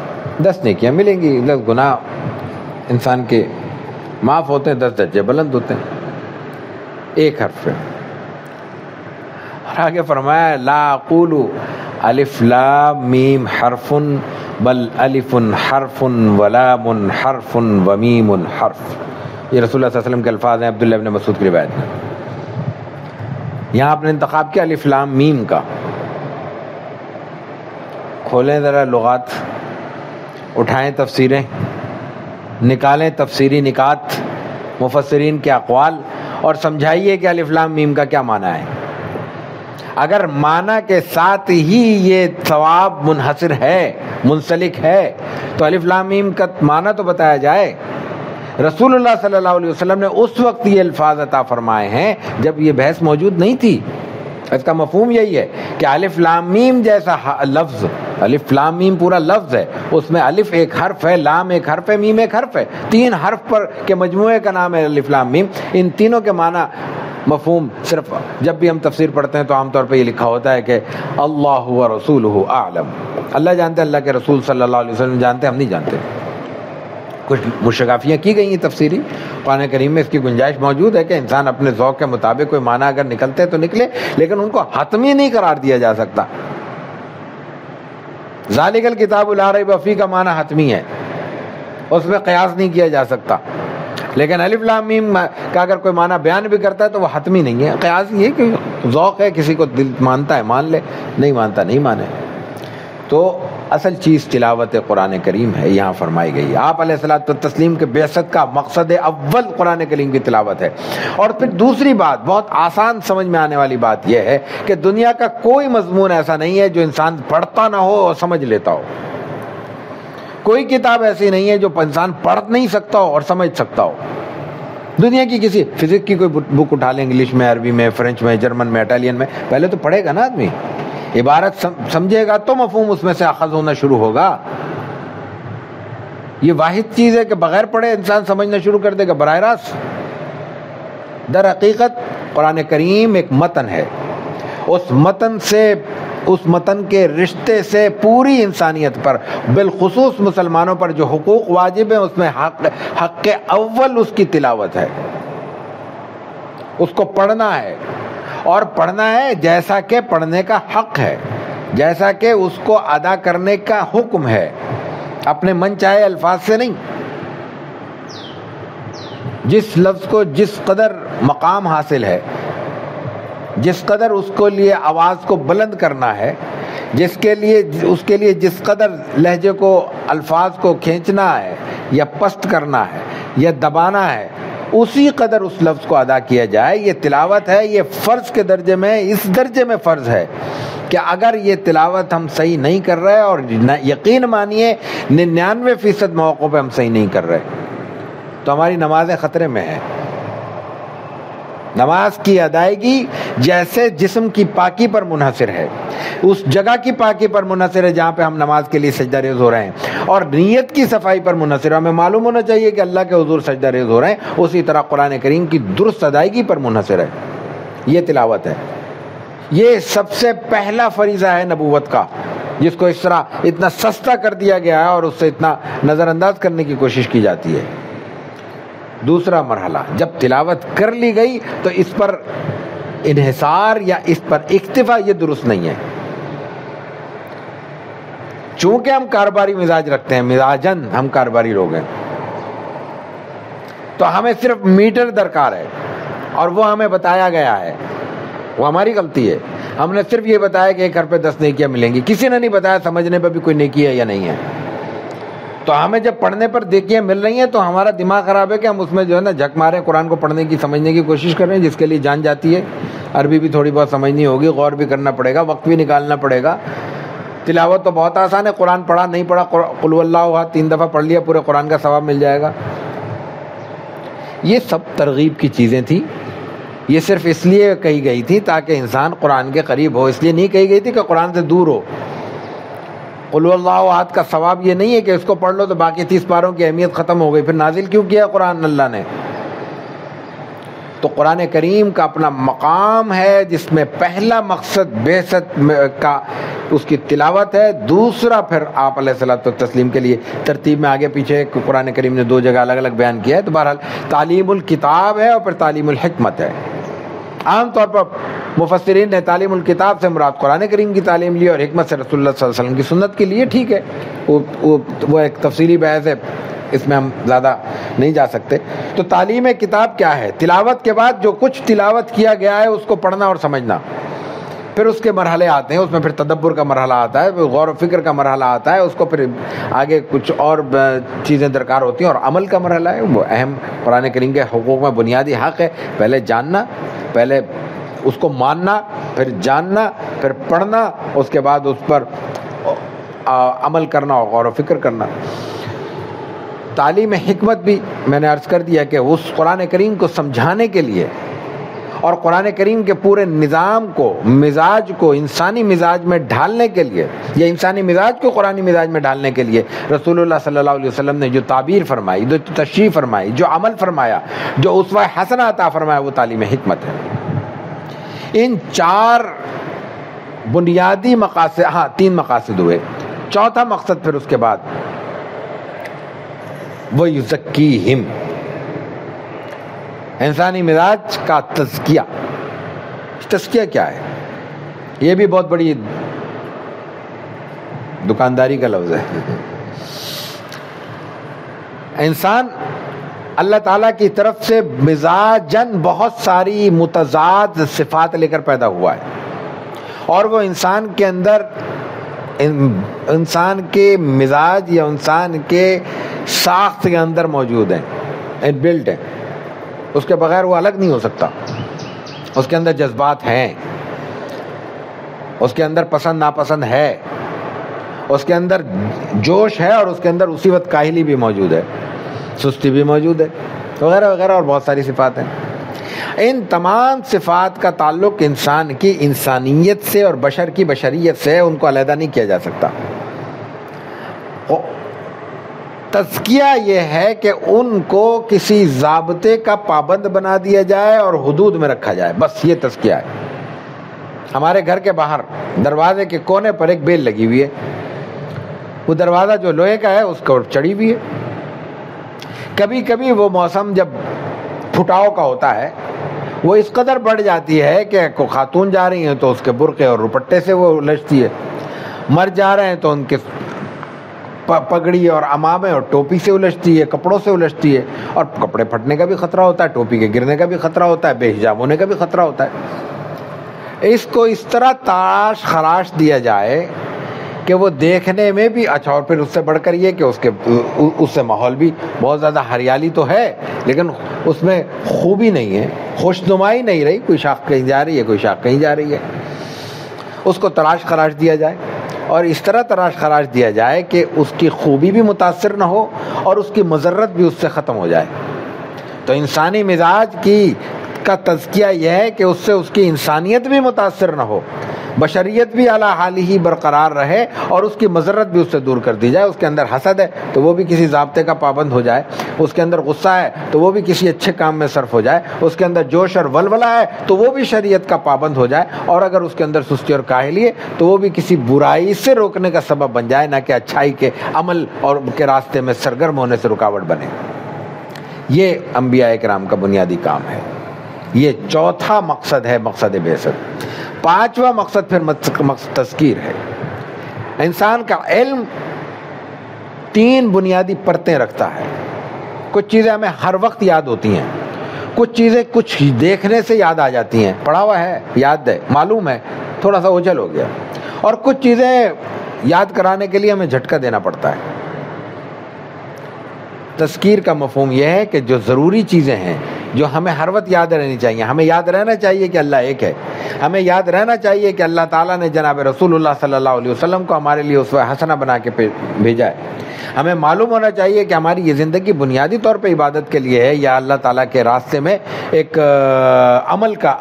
10 نیکیاں ملیں گی, 10 گناہ انسان کے معاف ہوتے ہیں, 10 درجے بلند ہوتے ہیں ایک حرف پہ. اور آگے فرمایا لا اقول الف لام میم حرف بل الف حرف ولام حرف ومیم حرف. یہ رسول اللہ صلی اللہ علیہ وسلم کے الفاظ ہیں عبداللہ ابن مسعود کی روایت میں. یہاں آپ نے انتخاب کیا الف لام میم کا. کھولیں ذرا لغات, اٹھائیں تفسیریں, نکالیں تفسیری نکات, مفسرین کے اقوال, اور سمجھائیے کہ الف لام میم کا کیا معنی ہے. اگر معنی کے ساتھ ہی یہ ثواب منحصر ہے, منسلک ہے, تو الف لام میم کا معنی تو بتایا جائے. رسول اللہ صلی اللہ علیہ وسلم نے اس وقت یہ الفاظ عطا فرمائے ہیں جب یہ بحث موجود نہیں تھی. اس کا مفہوم یہی ہے کہ الف لام میم جیسا لفظ, الف لام میم پورا لفظ ہے, اس میں الف ایک حرف ہے, لام ایک حرف ہے, میم ایک حرف ہے, 3 حرف پر کے مجموعے کا نام ہے الف لام میم. ان تینوں کے معنی مفہوم صرف جب بھی ہم تفسیر پڑھتے ہیں تو عام طور پہ یہ لکھا ہوتا ہے کہ اللہ و رسولہ اعلم, اللہ جانتے ہیں, اللہ کے رسول صلی اللہ علیہ وسلم جانتے ہیں, ہم نہیں جانتے. کچھ مشگافیاں کی گئی ہیں تفسیری, قرآن کریم میں اس کی گنجائش موجود ہے کہ انسان اپنے ذوق کے مطابق کوئی معنی اگر نکلتے تو نکلے, لیکن ان کو حتمی نہیں قرار دیا جا سکتا. ذالک الکتاب لا ریب فیہ کا معنی حتمی ہے, اس میں قیاس نہیں کیا جا سکتا. لیکن الف لام میم کا اگر کوئی معنی بیان بھی کرتا ہے تو وہ حتمی نہیں ہے. قیاس یہ کہ ذوق ہے, کسی کو دل مانتا ہے مان لے, نہیں مانتا نہیں مانے. تو اصل چیز تلاوت قرآن کریم ہے, یہاں فرمائی گئی. آپ علیہ الصلوۃ والتسلیم کے بعثت کا مقصد اول قرآن کریم کی تلاوت ہے. اور پھر دوسری بات, بہت آسان سمجھ میں آنے والی بات یہ ہے کہ دنیا کا کوئی مضمون ایسا نہیں ہے جو انسان پڑھتا نہ ہو اور سمجھ لیتا ہو. کوئی کتاب ایسی نہیں ہے جو انسان پڑھ نہیں سکتا ہو اور سمجھ سکتا ہو. دنیا کی کسی فزکس کی کوئی بک اٹھا لیں, انگلش میں, عربی میں, فرینچ میں, جرمن میں, اٹالین میں, پہلے تو پڑھے گا نا آدمی, عبارت سمجھے گا تو مفہوم اس میں سے اخذ ہونا شروع ہوگا. یہ واحد چیز ہے کہ بغیر پڑھے انسان سمجھنا شروع کر دے گا براہ راست. در حقیقت قرآن کریم ایک متن ہے, اس متن کے رشتے سے پوری انسانیت پر, بالخصوص مسلمانوں پر جو حقوق واجب ہیں اس میں حق اول اس کی تلاوت ہے. اس کو پڑھنا ہے, اور پڑھنا ہے جیسا کہ پڑھنے کا حق ہے, جیسا کہ اس کو ادا کرنے کا حکم ہے, اپنے من چاہے الفاظ سے نہیں. جس لفظ کو جس قدر مقام حاصل ہے, جس قدر اس کو لیے آواز کو بلند کرنا ہے, اس کے لیے جس قدر لہجے کو, الفاظ کو کھینچنا ہے یا پست کرنا ہے یا دبانا ہے, اسی قدر اس لفظ کو ادا کیا جائے. یہ تلاوت ہے, یہ فرض کے درجے میں, اس درجے میں فرض ہے کہ اگر یہ تلاوت ہم صحیح نہیں کر رہے, اور یقین مانیے 99% مواقع پہ ہم صحیح نہیں کر رہے, تو ہماری نمازیں خطرے میں ہیں. نماز کی ادائیگی جیسے جسم کی پاکی پر منحصر ہے، اس جگہ کی پاکی پر منحصر ہے جہاں پہ ہم نماز کے لیے سجدہ ریز ہو رہے ہیں، اور نیت کی صفائی پر منحصر ہے، ہمیں معلوم ہونا چاہیے کہ اللہ کے حضور سجدہ ریز ہو رہے ہیں، اسی طرح قرآن کریم کی درست ادائیگی پر منحصر ہے۔ یہ تلاوت ہے، یہ سب سے پہلا فریضہ ہے نبوت کا، جس کو اس طرح اتنا سستا کر دیا گیا ہے اور اس سے اتنا نظر انداز کرنے کی کوشش کی جاتی ہے۔ دوسرا مرحلہ، جب تلاوت کر لی گئی تو اس پر انحصار یا اس پر اکتفا یہ درست نہیں ہے، چونکہ ہم کاروباری مزاج رکھتے ہیں، مزاجن ہم کاروباری لوگ ہیں، تو ہمیں صرف میٹر درکار ہے اور وہ ہمیں بتایا گیا ہے، وہ ہماری غلطی ہے۔ ہم نے صرف یہ بتایا کہ ایک گھر پہ 10 نیکیاں ملیں گی، کسی نے نہیں بتایا سمجھنے پہ بھی کوئی نیکی ہے یا نہیں ہے۔ تو ہمیں جب پڑھنے پر نیکیاں مل رہی ہیں تو ہمارا دماغ خراب ہے کہ ہم اس میں جو ہے نا جھک مارے قرآن کو پڑھنے کی، سمجھنے کی کوشش کر رہے ہیں، جس کے لیے جان جاتی ہے، عربی بھی تھوڑی بہت سمجھنی ہوگی، غور بھی کرنا پڑے گا، وقت بھی نکالنا پڑے گا۔ تلاوت تو بہت آسان ہے، قرآن پڑھا نہیں پڑھا، قل اللہ احد 3 دفعہ پڑھ لیا، پورے قرآن کا ثواب مل جائے گا۔ یہ سب ترغیب کی چیزیں تھیں، یہ صرف اس لیے کہی گئی تھی تاکہ انسان قرآن کے قریب ہو، اس لیے نہیں کہی گئی تھی کہ قرآن سے دور ہو۔ قل اللہ احد کا ثواب یہ نہیں ہے کہ اس کو پڑھ لو تو باقی 30 پاروں کی اہمیت ختم ہو گئی، پھر نازل کیوں کیا قرآن اللہ نے؟ تو قرآن کریم کا اپنا مقام ہے، جس میں پہلا مقصد بعثت کا اس کی تلاوت ہے، دوسرا پھر آپ علیہ الصلوۃ والتسلیم کے لیے ترتیب میں آگے پیچھے قرآن کریم نے 2 جگہ الگ الگ بیان کیا ہے، تو بہرحال تعلیم الکتاب ہے اور پھر تعلیم الحکمت ہے۔ عام طور پر مفسرین نے تعلیم الکتاب سے مراد قرآن کریم کی تعلیم لی اور حکمت سے رسول اللہ صلی اللہ علیہ وسلم کی سنت کے لیے، ٹھیک ہے، وہ ایک تفصیلی بحث ہے، اس میں ہم زیادہ نہیں جا سکتے۔ تو تعلیم کتاب کیا ہے؟ تلاوت کے بعد جو کچھ تلاوت کیا گیا ہے اس کو پڑھنا اور سمجھنا، پھر اس کے مرحلے آتے ہیں، اس میں پھر تدبر کا مرحلہ آتا ہے، پھر غور و فکر کا مرحلہ آتا ہے، اس کو پھر آگے کچھ اور چیزیں درکار ہوتی ہیں، اور عمل کا مرحلہ ہے، وہ اہم قرآن کریم کے حقوق میں بنیادی حق ہے، پہلے جاننا، پہلے اس کو ماننا، پھر جاننا، پھر پڑھنا، اس کے بعد اس پر عمل کرنا اور غور و فکر کرنا۔ تعلیم حکمت بھی میں نے عرض کر دیا کہ اس قرآن کریم کو سمجھانے کے لیے اور قرآن کریم کے پورے نظام کو، مزاج کو انسانی مزاج میں ڈھالنے کے لیے، یا انسانی مزاج کو قرآنی مزاج میں ڈھالنے کے لیے رسول اللہ صلی اللہ علیہ وسلم نے جو تعبیر فرمائی، جو تشریح فرمائی، جو عمل فرمایا، جو اسوہ حسنہ عطا فرمایا، وہ تعلیم حکمت ہے۔ ان 4 بنیادی مقاصد، 3 مقاصد ہوئے، چوتھا مقصد پھر اس کے بعد وہ یزکیہم، انسانی مزاج کا تزکیہ۔ تزکیہ کیا ہے؟ یہ بھی بہت بڑی دکانداری کا لفظ ہے۔ انسان اللہ تعالیٰ کی طرف سے مزاجن بہت ساری متضاد صفات لے کر پیدا ہوا ہے، اور وہ انسان کے اندر، انسان کے مزاج یا انسان کے ساخت کے اندر موجود ہیں، بلٹ ہیں، اس کے بغیر وہ الگ نہیں ہو سکتا۔ اس کے اندر جذبات ہیں، اس کے اندر پسند ناپسند ہے، اس کے اندر جوش ہے، اور اس کے اندر اسی وقت کاہلی بھی موجود ہے، سستی بھی موجود ہے، وغیرہ وغیرہ، اور بہت ساری صفات ہیں۔ ان تمام صفات کا تعلق انسان کی انسانیت سے اور بشر کی بشریت سے، ان کو علیحدہ نہیں کیا جا سکتا۔ تزکیہ یہ ہے کہ ان کو کسی ضابطے کا پابند بنا دیا جائے اور حدود میں رکھا جائے، بس یہ تزکیہ ہے۔ ہمارے گھر کے باہر دروازے کے کونے پر ایک بیل لگی ہوئی ہے، وہ دروازہ جو لوہے کا ہے اس کو چڑھی ہوئی ہے۔ کبھی کبھی وہ موسم جب پھٹاؤ کا ہوتا ہے، وہ اس قدر بڑھ جاتی ہے کہ خاتون جا رہی ہیں تو اس کے برقعے اور دوپٹے سے وہ الجھتی ہے، مرد جا رہے ہیں تو ان کے پگڑی اور عمامے اور ٹوپی سے الجھتی ہے، کپڑوں سے الجھتی ہے، اور کپڑے پھٹنے کا بھی خطرہ ہوتا ہے، ٹوپی کے گرنے کا بھی خطرہ ہوتا ہے، بے حجاب ہونے کا بھی خطرہ ہوتا ہے۔ اس کو اس طرح تاش خراش دیا جائے کہ وہ دیکھنے میں بھی اچھا، اور پھر اس سے بڑھ کر یہ کہ اس سے ماحول بھی بہت زیادہ، ہریالی تو ہے لیکن اس میں خوبی نہیں ہے، خوشنمائی نہیں رہی، کوئی شاخ کہیں جا رہی ہے، کوئی شاخ کہیں جا رہی ہے، اس کو تراش خراش دیا جائے، اور اس طرح تراش خراش دیا جائے کہ اس کی خوبی بھی متاثر نہ ہو اور اس کی مضرت بھی اس سے ختم ہو جائے۔ تو انسانی مزاج کی کا تزکیہ یہ ہے کہ اس سے اس کی انسانیت بھی متاثر نہ ہو، بشریت بھی اعلیٰ حال ہی برقرار رہے، اور اس کی مضرت بھی اس سے دور کر دی جائے۔ اس کے اندر حسد ہے تو وہ بھی کسی ضابطے کا پابند ہو جائے، اس کے اندر غصہ ہے تو وہ بھی کسی اچھے کام میں صرف ہو جائے، اس کے اندر جوش اور ولولہ ہے تو وہ بھی شریعت کا پابند ہو جائے، اور اگر اس کے اندر سستی اور کاہلی ہے تو وہ بھی کسی برائی سے روکنے کا سبب بن جائے، نہ کہ اچھائی کے عمل اور کے راستے میں سرگرم ہونے سے رکاوٹ بنے۔ یہ انبیاء کرام کا بنیادی کام ہے۔ یہ چوتھا مقصد ہے مقصد بعثت۔ پانچواں مقصد پھر مقصد تذکیر ہے۔ انسان کا علم تین بنیادی پرتیں رکھتا ہے۔ کچھ چیزیں ہمیں ہر وقت یاد ہوتی ہیں، کچھ چیزیں کچھ دیکھنے سے یاد آ جاتی ہیں، پڑھا ہوا ہے، یاد ہے، معلوم ہے، تھوڑا سا اوجھل ہو گیا، اور کچھ چیزیں یاد کرانے کے لیے ہمیں جھٹکا دینا پڑتا ہے۔ تذکیر کا مفہوم یہ ہے کہ جو ضروری چیزیں ہیں جو ہمیں ہر وقت یاد رہنی چاہیے، ہمیں یاد رہنا چاہیے کہ اللہ ایک ہے، ہمیں یاد رہنا چاہیے کہ اللہ تعالیٰ نے جناب رسول اللہ صلی اللہ علیہ وسلم کو ہمارے لیے اسوہ حسنہ بنا کے بھیجا ہے، ہمیں معلوم ہونا چاہیے کہ ہماری یہ زندگی بنیادی طور پہ عبادت کے لیے ہے یا اللہ تعالیٰ کے راستے میں ایک عمل کا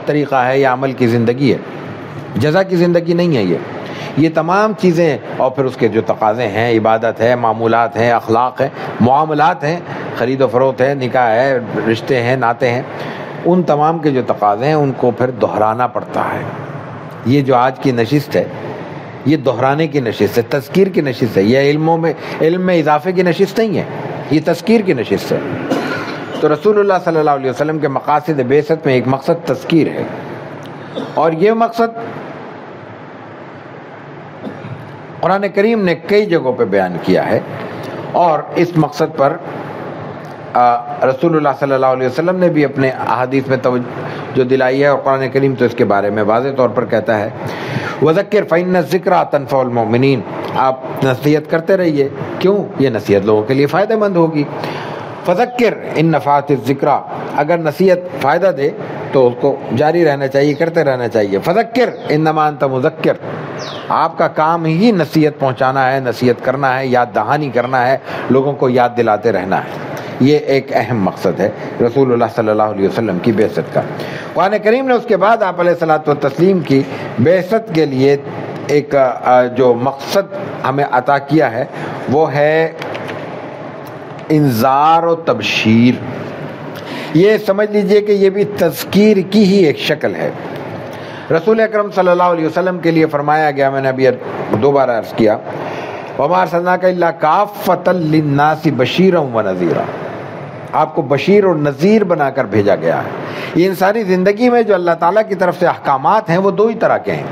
طریقہ ہے یا عمل کی زندگی ہے، جزا کی زندگی نہیں ہے یہ تمام چیزیں، اور پھر اس کے جو تقاضے ہیں، عبادت ہے، معمولات ہیں، اخلاق ہے، معاملات ہیں، خرید و فروخت ہے، نکاح ہے، رشتے ہیں، ناطے ہیں، ان تمام کے جو تقاضے ہیں ان کو پھر دہرانا پڑتا ہے۔ یہ جو آج کی نشست ہے یہ دہرانے کی نشست ہے، تذکیر کی نشست ہے، یہ علم میں اضافے کی نشست نہیں ہے، یہ تذکیر کی نشست ہے۔ تو رسول اللہ صلی اللہ علیہ وسلم کے مقاصد بعثت میں ایک مقصد تذکیر ہے، اور یہ مقصد قرآن کریم نے کئی جگہوں پہ بیان کیا ہے، اور اس مقصد پر رسول اللہ صلی اللہ علیہ وسلم نے بھی اپنے احادیث میں توجہ دلائی ہے، اور قرآن کریم تو اس کے بارے میں واضح طور پر کہتا ہے وَذَكِّرْ فَإِنَّ الذِّكْرَىٰ تَنفَعُ الْمُؤْمِنِينَ، آپ نصیحت کرتے رہیے، کیوں؟ یہ نصیحت لوگوں کے لیے فائدہ مند ہوگی۔ فذکر ان نفعت الذکریٰ، اگر نصیحت فائدہ دے تو اس کو جاری رہنا چاہیے، کرتے رہنا چاہیے۔ فذکر انما انت مذکر، آپ کا کام ہی نصیحت پہنچانا ہے، نصیحت کرنا ہے، یاد دہانی کرنا ہے، لوگوں کو یاد دلاتے رہنا ہے۔ یہ ایک اہم مقصد ہے رسول اللہ صلی اللہ علیہ وسلم کی بعثت کا۔ قرآن کریم نے اس کے بعد آپ علیہ الصلوۃ والتسلیم کی بعثت کے لیے ایک جو مقصد ہمیں عطا کیا ہے وہ ہے انذار و تبشیر۔ یہ سمجھ لیجئے کہ یہ بھی تذکیر کی ہی ایک شکل ہے۔ رسول اکرم صلی اللہ علیہ وسلم کے لیے فرمایا گیا، میں نے ابھی دوبارہ عرض کیا، وَمَا أَرْسَلْنَاكَ إِلَّا كَافَّةً لِلنَّاسِ بَشِيرًا وَنَذِيرًا، آپ کو بشیر اور نذیر بنا کر بھیجا گیا ہے۔ یہ انسانی زندگی میں جو اللہ تعالیٰ کی طرف سے احکامات ہیں وہ دو ہی طرح کے ہیں،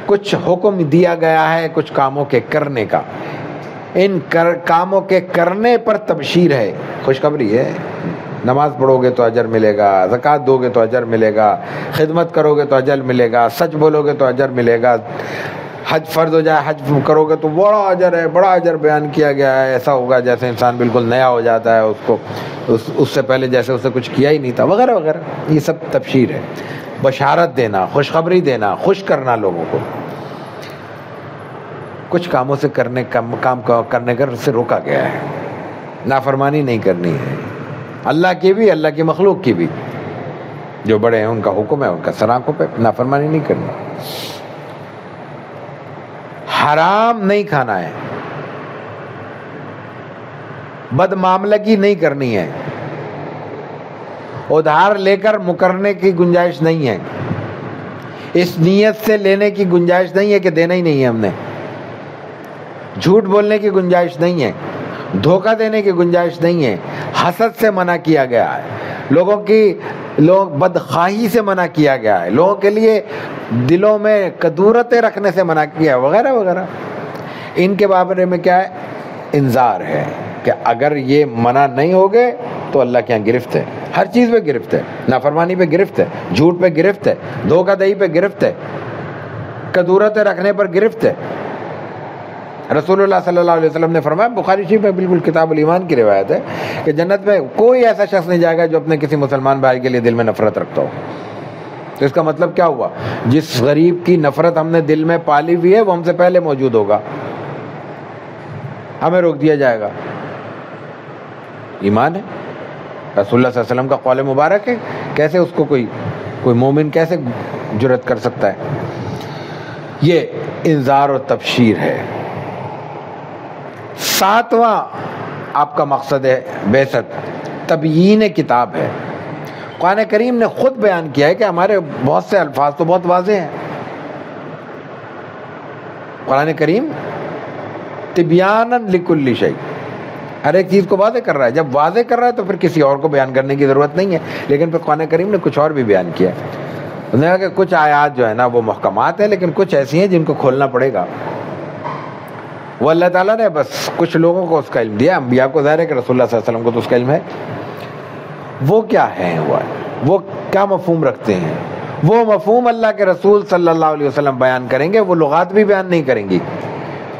کچھ حکم دیا گیا ہے کچھ کاموں کے کرنے کا، ان کاموں کے کرنے پر تبشیر ہے، خوشخبری ہے، نماز پڑھو گے تو اجر ملے گا، زکوٰۃ دو گے تو اجر ملے گا، خدمت کرو گے تو اجر ملے گا، سچ بولو گے تو اجر ملے گا، حج فرض ہو جائے حج کرو گے تو بڑا اجر ہے، بڑا اجر بیان کیا گیا ہے، ایسا ہوگا جیسے انسان بالکل نیا ہو جاتا ہے، اس کو اس سے پہلے جیسے اسے کچھ کیا ہی نہیں تھا، وغیرہ وغیرہ۔ یہ سب تبشیر ہے، بشارت دینا، خوشخبری دینا، خوش کرنا لوگوں کو۔ کچھ کاموں سے کام کرنے کا سے روکا گیا ہے، نافرمانی نہیں کرنی ہے، اللہ کی بھی اللہ کی مخلوق کی بھی، جو بڑے ہیں ان کا حکم ہے، ان کا سر آنکھوں پہ، نافرمانی نہیں کرنی، حرام نہیں کھانا ہے، بد معاملگی نہیں کرنی ہے، ادھار لے کر مکرنے کی گنجائش نہیں ہے، اس نیت سے لینے کی گنجائش نہیں ہے کہ دینا ہی نہیں ہے ہم نے، جھوٹ بولنے کی گنجائش نہیں ہے، دھوکہ دینے کی گنجائش نہیں ہے، حسد سے منع کیا گیا ہے، لوگ بدخواہی سے منع کیا گیا ہے، لوگوں کے لیے دلوں میں کدورتیں رکھنے سے منع کیا ہے، وغیرہ وغیرہ۔ ان کے بارے میں کیا ہے؟ انذار ہے کہ اگر یہ منع نہیں ہوگے تو اللہ کے یہاں گرفت ہے، ہر چیز پہ گرفت ہے، نافرمانی پہ گرفت ہے، جھوٹ پہ گرفت ہے، دھوکہ دہی پہ گرفت ہے، کدورتیں رکھنے پر گرفت ہے۔ رسول اللہ صلی اللہ علیہ وسلم نے فرمایا، بخاری شریف میں بالکل کتاب الایمان کی روایت ہے کہ جنت میں کوئی ایسا شخص نہیں جائے گا جو اپنے کسی مسلمان بھائی کے لیے دل میں نفرت رکھتا ہو۔ تو اس کا مطلب کیا ہوا؟ جس غریب کی نفرت ہم نے دل میں پالی ہوئی ہے وہ ہم سے پہلے موجود ہوگا، ہمیں روک دیا جائے گا۔ ایمان ہے، رسول اللہ صلی اللہ علیہ وسلم کا قول مبارک ہے کیسے اس کو کوئی مومن کیسے جرأت کر سکتا ہے؟ یہ انذار و تبشیر ہے۔ 7واں آپ کا مقصد ہے بعثت، تبیین کتاب ہے۔ قرآن کریم نے خود بیان کیا ہے کہ ہمارے بہت سے الفاظ تو بہت واضح ہیں۔ قرآن کریم تبیانا لکل شیء، ہر ایک چیز کو واضح کر رہا ہے۔ جب واضح کر رہا ہے تو پھر کسی اور کو بیان کرنے کی ضرورت نہیں ہے۔ لیکن پھر قرآن کریم نے کچھ اور بھی بیان کیا ہے۔ انہوں نے کہا کہ کچھ آیات جو ہے نا وہ محکمات ہیں، لیکن کچھ ایسی ہیں جن کو کھولنا پڑے گا۔ وہ اللہ تعالیٰ نے بس کچھ لوگوں کو اس کا علم دیا، انبیاء کو ظاہر ہے کہ رسول اللہ صلی اللہ علیہ وسلم کو تو اس کا علم ہے۔ وہ کیا ہیں، وہ کیا مفہوم رکھتے ہیں، وہ مفہوم اللہ کے رسول صلی اللہ علیہ وسلم بیان کریں گے۔ وہ لغات بھی بیان نہیں کریں گی،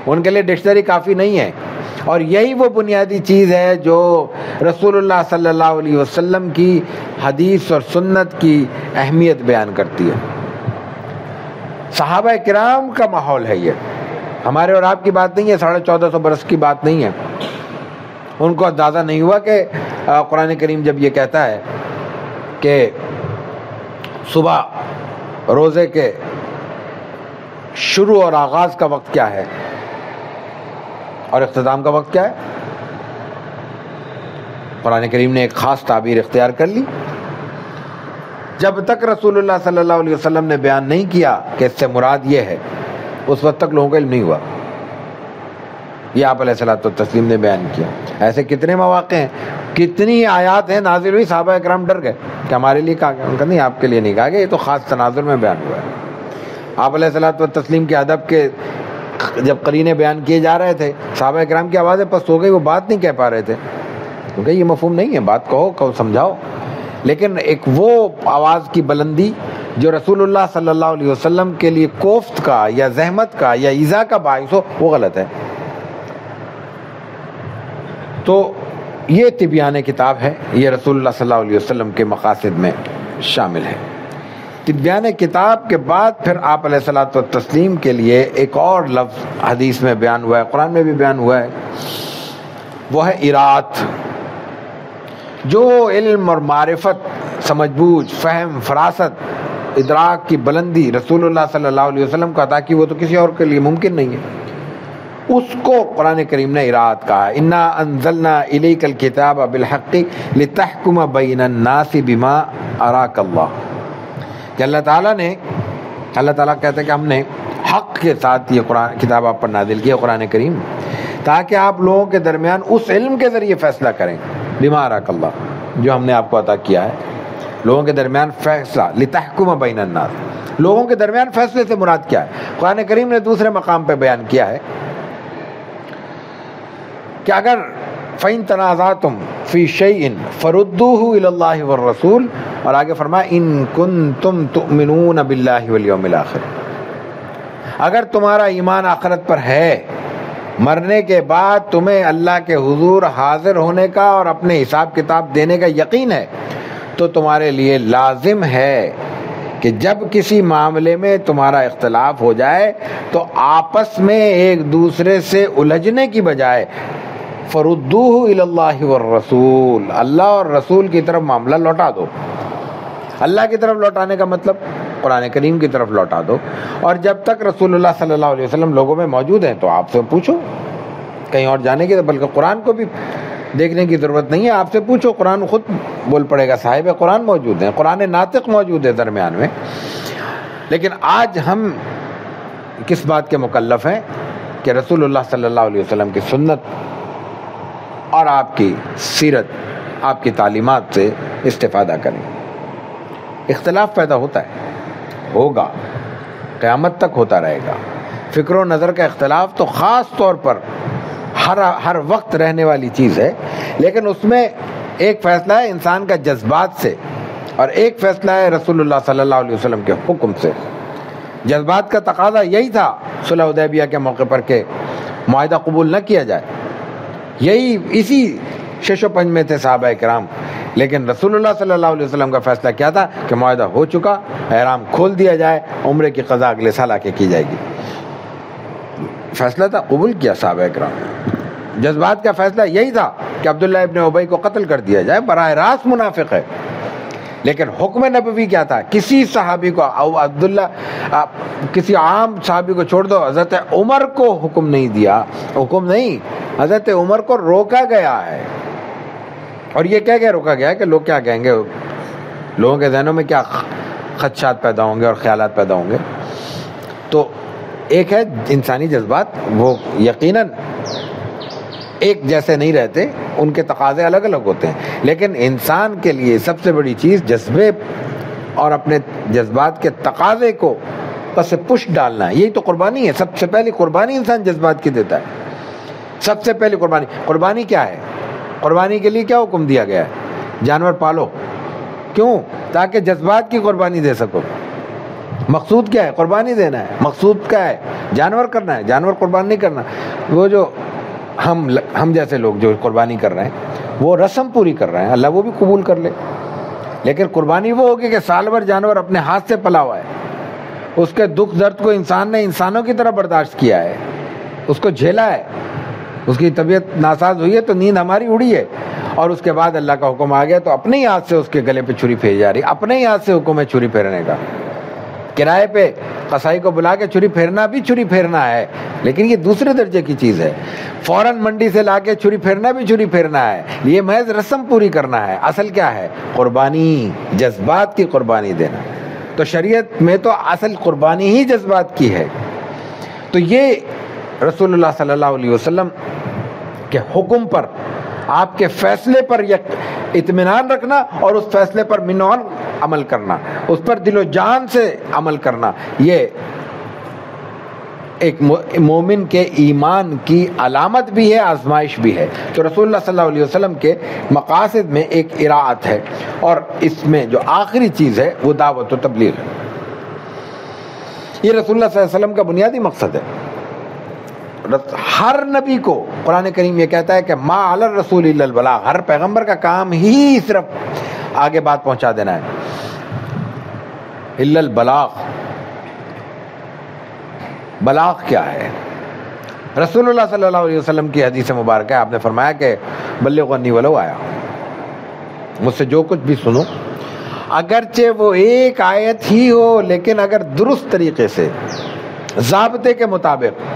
ان کے لیے ڈکشنری کافی نہیں ہے۔ اور یہی وہ بنیادی چیز ہے جو رسول اللہ صلی اللہ علیہ وسلم کی حدیث اور سنت کی اہمیت بیان کرتی ہے۔ صحابہ کرام کا ماحول ہے یہ، ہمارے اور آپ کی بات نہیں ہے، 1450 برس کی بات نہیں ہے۔ ان کو اندازہ نہیں ہوا کہ قرآن کریم جب یہ کہتا ہے کہ صبح روزے کے شروع اور آغاز کا وقت کیا ہے اور اختتام کا وقت کیا ہے، قرآن کریم نے ایک خاص تعبیر اختیار کر لی۔ جب تک رسول اللہ صلی اللہ علیہ وسلم نے بیان نہیں کیا کہ اس سے مراد یہ ہے، اس وقت تک لوگوں کو علم نہیں ہوا۔ یہ آپ علیہ الصلوۃ والتسلیم نے بیان کیا۔ ایسے کتنے مواقع ہیں، کتنی آیات ہیں نازل ہوئی، صحابہ کرام ڈر گئے کہ ہمارے لیے کہا گیا، ان کا نہیں، آپ کے لیے نہیں کہا گیا، یہ تو خاص تناظر میں بیان ہوا ہے۔ آپ علیہ الصلوۃ والتسلیم کے ادب کے جب قرینے بیان کیے جا رہے تھے، صحابہ کرام کی آوازیں پست ہو گئی، وہ بات نہیں کہہ پا رہے تھے، کیونکہ یہ مفہوم نہیں ہے، بات کہو سمجھاؤ۔ لیکن ایک وہ آواز کی بلندی جو رسول اللہ صلی اللہ علیہ وسلم کے لیے کوفت کا یا زحمت کا یا ایذا کا باعث ہو، وہ غلط ہے۔ تو یہ تبیان کتاب ہے، یہ رسول اللہ صلی اللہ علیہ وسلم کے مقاصد میں شامل ہے۔ تبیان کتاب کے بعد پھر آپ علیہ الصلوۃ والتسلیم کے لیے ایک اور لفظ حدیث میں بیان ہوا ہے، قرآن میں بھی بیان ہوا ہے، وہ ہے ارات۔ جو علم اور معرفت، سمجھ بوجھ، فہم، فراست، ادراک کی بلندی رسول اللہ صلی اللہ علیہ وسلم کو عطا کی، وہ تو کسی اور کے لیے ممکن نہیں ہے۔ اس کو قرآن کریم نے ارات کہا، انا انزلنا الیک الکتاب بالحق لتحکم بین الناس بما اراک اللہ، کہ اللہ تعالیٰ کہتے ہیں کہ ہم نے حق کے ساتھ یہ قرآن کتاب آپ پر نازل کی ہے، قرآن کریم، تاکہ آپ لوگوں کے درمیان اس علم کے ذریعے فیصلہ کریں، بما اراک اللہ، جو ہم نے آپ کو عطا کیا ہے، لوگوں کے درمیان فیصلہ، لتحکم بین الناس، لوگوں کے درمیان فیصلے سے مراد کیا ہے؟ قرآن کریم نے دوسرے مقام پہ بیان کیا ہے کہ اگر فَإِن تَنَازَعْتُمْ فِي شَيْءٍ فَرُدُّوهُ إِلَى اللَّهِ وَالرَّسُولِ، اور آگے فرمایا إِن كُنتُمْ تُؤْمِنُونَ بِاللَّهِ وَالْيَوْمِ الْآخِرِ، اگر تمہارا ایمان آخرت پر ہے، مرنے کے بعد تمہیں اللہ کے حضور حاضر ہونے کا اور اپنے حساب کتاب دینے کا یقین ہے، تو تمہارے لیے لازم ہے کہ جب کسی معاملے میں تمہارا اختلاف ہو جائے تو آپس میں ایک دوسرے سے الجھنے کی بجائے فردوہ الی اللہ والرسول، اللہ اور رسول کی طرف معاملہ لوٹا دو۔ اللہ کی طرف لوٹانے کا مطلب قرآن کریم کی طرف لوٹا دو، اور جب تک رسول اللہ صلی اللہ علیہ وسلم لوگوں میں موجود ہیں تو آپ سے پوچھو، کہیں اور جانے کی، بلکہ قرآن کو بھی دیکھنے کی ضرورت نہیں ہے، آپ سے پوچھو، قرآن خود بول پڑے گا، صاحب قرآن موجود ہیں، قرآن ناطق موجود ہے درمیان میں۔ لیکن آج ہم کس بات کے مکلف ہیں کہ رسول اللہ صلی اللہ علیہ وسلم کی سنت اور آپ کی سیرت، آپ کی تعلیمات سے استفادہ کریں۔ اختلاف پیدا ہوتا ہے، ہوگا، قیامت تک ہوتا رہے گا۔ فکر و نظر کا اختلاف تو خاص طور پر ہر وقت رہنے والی چیز ہے، لیکن اس میں ایک فیصلہ ہے انسان کا جذبات سے، اور ایک فیصلہ ہے رسول اللہ صلی اللہ علیہ وسلم کے حکم سے۔ جذبات کا تقاضا یہی تھا صلح حدیبیہ کے موقع پر کہ معاہدہ قبول نہ کیا جائے، اسی شش و پنج میں تھے صحابہ کرام، لیکن رسول اللہ صلی اللہ علیہ وسلم کا فیصلہ کیا تھا کہ معاہدہ ہو چکا، احرام کھول دیا جائے، عمرے کی قضا اگلے سال آ کے کی جائے گی۔ فیصلہ تھا، قبول کیا صحابہ کرام نے۔ جذبات کا فیصلہ یہی تھا کہ عبداللہ ابن ابی کو قتل کر دیا جائے، براہ راست منافق ہے، لیکن حکم نبوی کیا تھا؟ کسی صحابی کو کسی عام صحابی کو چھوڑ دو، حضرت عمر کو حکم نہیں دیا، حکم نہیں، حضرت عمر کو روکا گیا ہے. اور یہ کہہ کے روکا گیا ہے کہ لوگ کیا کہیں گے، لوگوں کے ذہنوں میں کیا خدشات پیدا ہوں گے اور خیالات پیدا ہوں گے. تو ایک ہے انسانی جذبات، وہ یقیناً ایک جیسے نہیں رہتے، ان کے تقاضے الگ الگ ہوتے ہیں، لیکن انسان کے لیے سب سے بڑی چیز جذبے اور اپنے جذبات کے تقاضے کو پس پش ڈالنا ہے. یہی تو قربانی ہے. سب سے پہلی قربانی انسان جذبات کی دیتا ہے. سب سے پہلی قربانی کیا ہے؟ قربانی کے لیے کیا حکم دیا گیا ہے؟ جانور پالو. کیوں؟ تاکہ جذبات کی قربانی دے سکو. مقصود کیا ہے؟ قربانی دینا ہے. مقصود کیا ہے؟ جانور کرنا ہے. جانور قربان نہیں کرنا. وہ جو ہم جیسے لوگ جو قربانی کر رہے ہیں وہ رسم پوری کر رہے ہیں، اللہ وہ بھی قبول کر لے. لیکن قربانی وہ ہوگی کہ سال بھر جانور اپنے ہاتھ سے پلا ہوا ہے، اس کے دکھ درد کو انسان نے انسانوں کی طرح برداشت کیا ہے، اس کو جھیلا ہے، اس کی طبیعت ناساز ہوئی ہے تو نیند ہماری اڑی ہے، اور اس کے بعد اللہ کا حکم آ گیا تو اپنے ہی ہاتھ سے اس کے گلے پہ چھری پھیری جا رہی. اپنے ہی ہاتھ سے حکم ہے چھری پھیرنے کا. کرائے پہ قصائی کو بلا کے چھری پھیرنا بھی چھری پھیرنا ہے، لیکن یہ دوسرے درجے کی چیز ہے. فوراً منڈی سے لا کے چھری پھیرنا بھی چھری پھیرنا ہے، یہ محض رسم پوری کرنا ہے. اصل کیا ہے؟ قربانی، جذبات کی قربانی دینا. تو شریعت میں تو اصل قربانی ہی جذبات کی ہے. تو یہ رسول اللہ صلی اللہ علیہ وسلم کے حکم پر، آپ کے فیصلے پر اطمینان رکھنا اور اس فیصلے پر منوان عمل کرنا، اس پر دل و جان سے عمل کرنا، یہ ایک مومن کے ایمان کی علامت بھی ہے، آزمائش بھی ہے. تو رسول اللہ صلی اللہ علیہ وسلم کے مقاصد میں ایک اراعت ہے، اور اس میں جو آخری چیز ہے وہ دعوت و تبلیغ ہے. یہ رسول اللہ صلی اللہ علیہ وسلم کا بنیادی مقصد ہے. ہر نبی کو قرآن کریم یہ کہتا ہے کہ ما علی الرسول الا البلاغ. ہر پیغمبر کا کام ہی صرف آگے بات پہنچا دینا ہے. الا البلاغ. بلاغ کیا ہے؟ رسول اللہ صلی اللہ علیہ وسلم کی حدیث مبارکہ ہے، آپ نے فرمایا کہ بلغوا عنی ولو آیا، مجھ سے جو کچھ بھی سنو، اگرچہ وہ ایک آیت ہی ہو، لیکن اگر درست طریقے سے، ضابطے کے مطابق،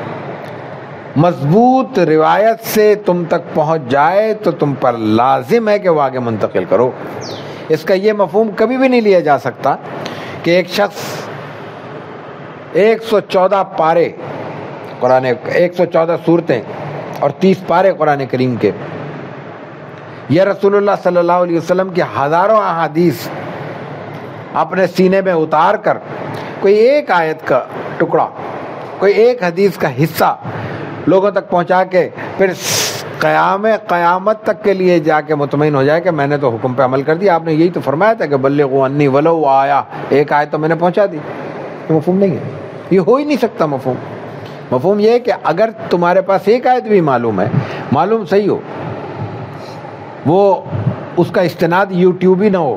مضبوط روایت سے تم تک پہنچ جائے تو تم پر لازم ہے کہ وہ آگے منتقل کرو. اس کا یہ مفہوم کبھی بھی نہیں لیا جا سکتا کہ ایک شخص 114 پارے قرآن، 114 سورتیں اور 30 پارے قرآن کریم کے، یا رسول اللہ صلی اللہ علیہ وسلم کی ہزاروں احادیث اپنے سینے میں اتار کر کوئی ایک آیت کا ٹکڑا، کوئی ایک حدیث کا حصہ لوگوں تک پہنچا کے پھر قیامت تک کے لیے جا کے مطمئن ہو جائے کہ میں نے تو حکم پہ عمل کر دیا. آپ نے یہی تو فرمایا تھا کہ بلغوا عنی ولو آیا، ایک آیت تو میں نے پہنچا دی. مفہوم نہیں ہے، یہ ہو ہی نہیں سکتا. مفہوم یہ ہے کہ اگر تمہارے پاس ایک آیت بھی معلوم صحیح ہو، وہ اس کا استناد یوٹیوبی نہ ہو،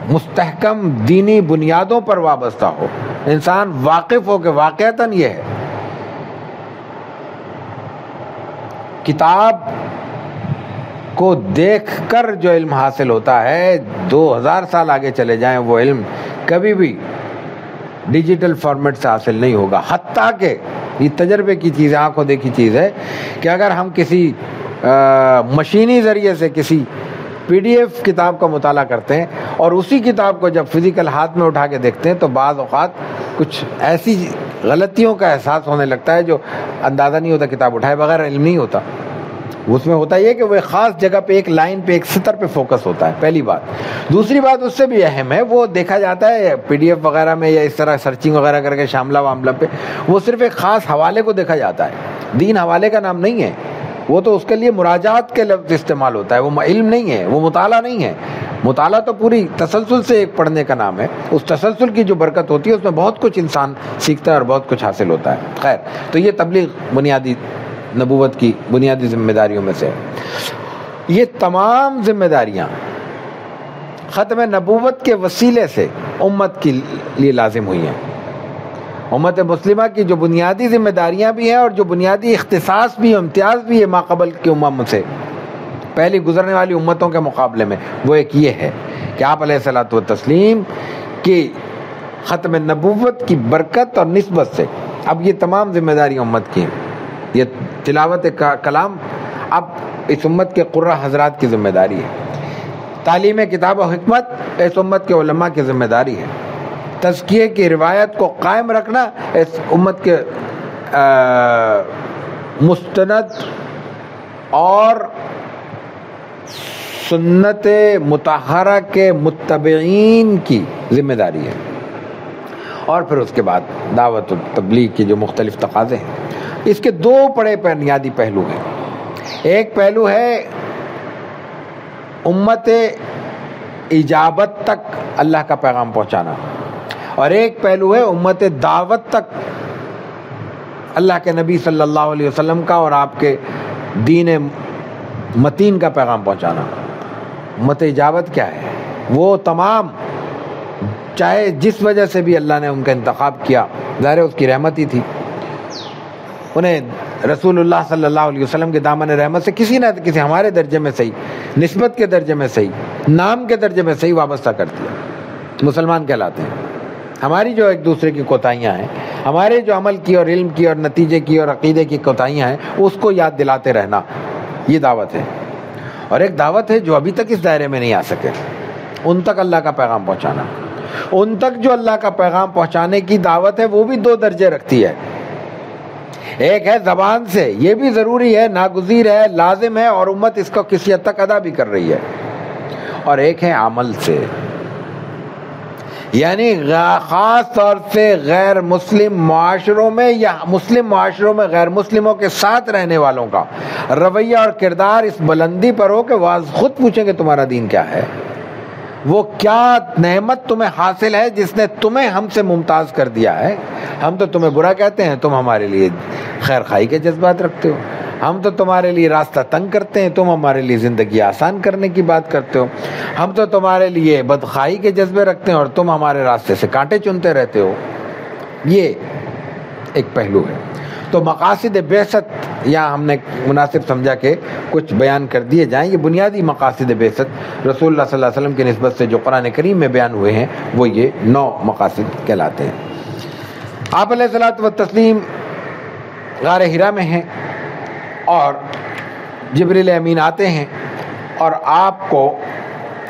مستحکم دینی بنیادوں پر وابستہ ہو، انسان واقف ہو کہ واقعتاً یہ ہے. کتاب کو دیکھ کر جو علم حاصل ہوتا ہے، 2000 سال آگے چلے جائیں وہ علم کبھی بھی ڈیجیٹل فارمیٹ سے حاصل نہیں ہوگا. حتیٰ کہ یہ تجربے کی چیز ہے، آنکھوں دیکھی چیز ہے کہ اگر ہم کسی مشینی ذریعے سے کسی PDF کتاب کا مطالعہ کرتے ہیں اور اسی کتاب کو جب فزیکل ہاتھ میں اٹھا کے دیکھتے ہیں تو بعض اوقات کچھ ایسی غلطیوں کا احساس ہونے لگتا ہے جو اندازہ نہیں ہوتا. کتاب اٹھائے بغیر علم نہیں ہوتا. اس میں ہوتا یہ کہ وہ ایک خاص جگہ پہ، ایک لائن پہ، ایک سطر پہ فوکس ہوتا ہے، پہلی بات. دوسری بات اس سے بھی اہم ہے، وہ دیکھا جاتا ہے PDF وغیرہ میں یا اس طرح سرچنگ وغیرہ کر کے شاملہ واملہ پہ، وہ صرف ایک خاص حوالے کو دیکھا جاتا ہے. دین حوالے کا نام نہیں ہے، وہ تو اس کے لیے مراجعات کے لفظ استعمال ہوتا ہے. وہ علم نہیں ہے، وہ مطالعہ نہیں ہے. مطالعہ تو پوری تسلسل سے ایک پڑھنے کا نام ہے. اس تسلسل کی جو برکت ہوتی ہے اس میں بہت کچھ انسان سیکھتا ہے اور بہت کچھ حاصل ہوتا ہے. خیر، تو یہ تبلیغ بنیادی نبوت کی بنیادی ذمہ داریوں میں سے. یہ تمام ذمہ داریاں ختم نبوت کے وسیلے سے امت کے لیے لازم ہوئی ہیں. امت مسلمہ کی جو بنیادی ذمہ داریاں بھی ہیں اور جو بنیادی اختصاص بھی، امتیاز بھی ہے ماقبل کی امم سے، پہلی گزرنے والی امتوں کے مقابلے میں، وہ ایک یہ ہے کہ آپ علیہ الصلوۃ والتسلیم کی ختم نبوت کی برکت اور نسبت سے اب یہ تمام ذمہ داری امت کی ہیں۔ یہ تلاوت کلام اب اس امت کے قرہ حضرات کی ذمہ داری ہے، تعلیم کتاب و حکمت اس امت کے علماء کی ذمہ داری ہے، تزکیے کی روایت کو قائم رکھنا اس امت کے مستند اور سنت مطہرہ کے متبعین کی ذمہ داری ہے۔ اور پھر اس کے بعد دعوت و تبلیغ کی جو مختلف تقاضے ہیں، اس کے دو بڑے بنیادی پہلو ہیں۔ ایک پہلو ہے امت اجابت تک اللہ کا پیغام پہنچانا، اور ایک پہلو ہے امت دعوت تک اللہ کے نبی صلی اللہ علیہ وسلم کا اور آپ کے دین متین کا پیغام پہنچانا۔ امت اجابت کیا ہے؟ وہ تمام، چاہے جس وجہ سے بھی اللہ نے ان کا انتخاب کیا، ظاہر ہے اس کی رحمت ہی تھی، انہیں رسول اللہ صلی اللہ علیہ وسلم کے دامن رحمت سے کسی نہ کسی ہمارے درجے میں صحیح، نسبت کے درجے میں صحیح، نام کے درجے میں صحیح وابستہ کر دیا، مسلمان کہلاتے ہیں۔ ہماری جو ایک دوسرے کی کوتاہیاں ہیں، ہمارے جو عمل کی اور علم کی اور نتیجے کی اور عقیدے کی کوتاہیاں ہیں، اس کو یاد دلاتے رہنا، یہ دعوت ہے۔ اور ایک دعوت ہے جو ابھی تک اس دائرے میں نہیں آ سکے، ان تک اللہ کا پیغام پہنچانا۔ ان تک جو اللہ کا پیغام پہنچانے کی دعوت ہے وہ بھی دو درجے رکھتی ہے، ایک ہے زبان سے، یہ بھی ضروری ہے، ناگزیر ہے، لازم ہے، اور امت اس کو کسی حد تک ادا بھی کر رہی ہے، اور ایک ہے عمل سے، یعنی خاص طور سے غیر مسلم معاشروں میں یا مسلم معاشروں میں غیر مسلموں کے ساتھ رہنے والوں کا رویہ اور کردار اس بلندی پر ہو کہ وہ خود پوچھیں کہ تمہارا دین کیا ہے، وہ کیا نعمت تمہیں حاصل ہے جس نے تمہیں ہم سے ممتاز کر دیا ہے۔ ہم تو تمہیں برا کہتے ہیں، تم ہمارے لیے خیر خواہی کے جذبات رکھتے ہو، ہم تو تمہارے لیے راستہ تنگ کرتے ہیں، تم ہمارے لیے زندگی آسان کرنے کی بات کرتے ہو، ہم تو تمہارے لیے بدخواہی کے جذبے رکھتے ہیں اور تم ہمارے راستے سے کانٹے چنتے رہتے ہو۔ یہ ایک پہلو ہے۔ تو مقاصد بعثت یہاں ہم نے مناسب سمجھا کہ کچھ بیان کر دیے جائیں۔ یہ بنیادی مقاصد بعثت رسول اللہ صلی اللہ علیہ وسلم کی نسبت سے جو قرآن کریم میں بیان ہوئے ہیں وہ یہ 9 مقاصد کہلاتے ہیں۔ آپ علیہ الصلوۃ والتسلیم غار حرا میں ہیں اور جبریل امین آتے ہیں اور آپ کو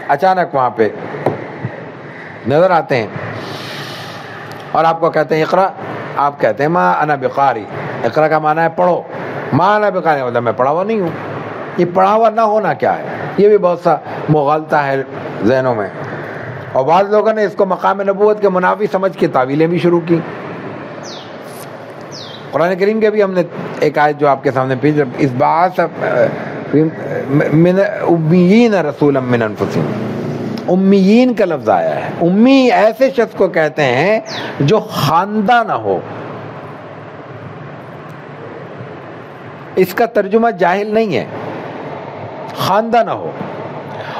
اچانک وہاں پہ نظر آتے ہیں اور آپ کو کہتے ہیں اقرا، آپ کہتے ہیں ما انا بقاری، اقرا کا معنی ہے پڑھو، ما انا بقاری مطلب میں پڑھا ہوا نہیں ہوں۔ یہ پڑھا ہوا نہ ہونا کیا ہے، یہ بھی بہت سا مغالطہ ہے ذہنوں میں، اور بعض لوگوں نے اس کو مقام نبوت کے منافی سمجھ کے تعویلیں بھی شروع کی۔ قرآن کریم کے بھی ہم نے ایک آیت جو آپ کے سامنے پیش، اس بعث من امیین رسولا من انفسہم، امیین کا لفظ آیا ہے۔ امی ایسے شخص کو کہتے ہیں جو خواندہ نہ ہو، اس کا ترجمہ جاہل نہیں ہے، خواندہ نہ ہو،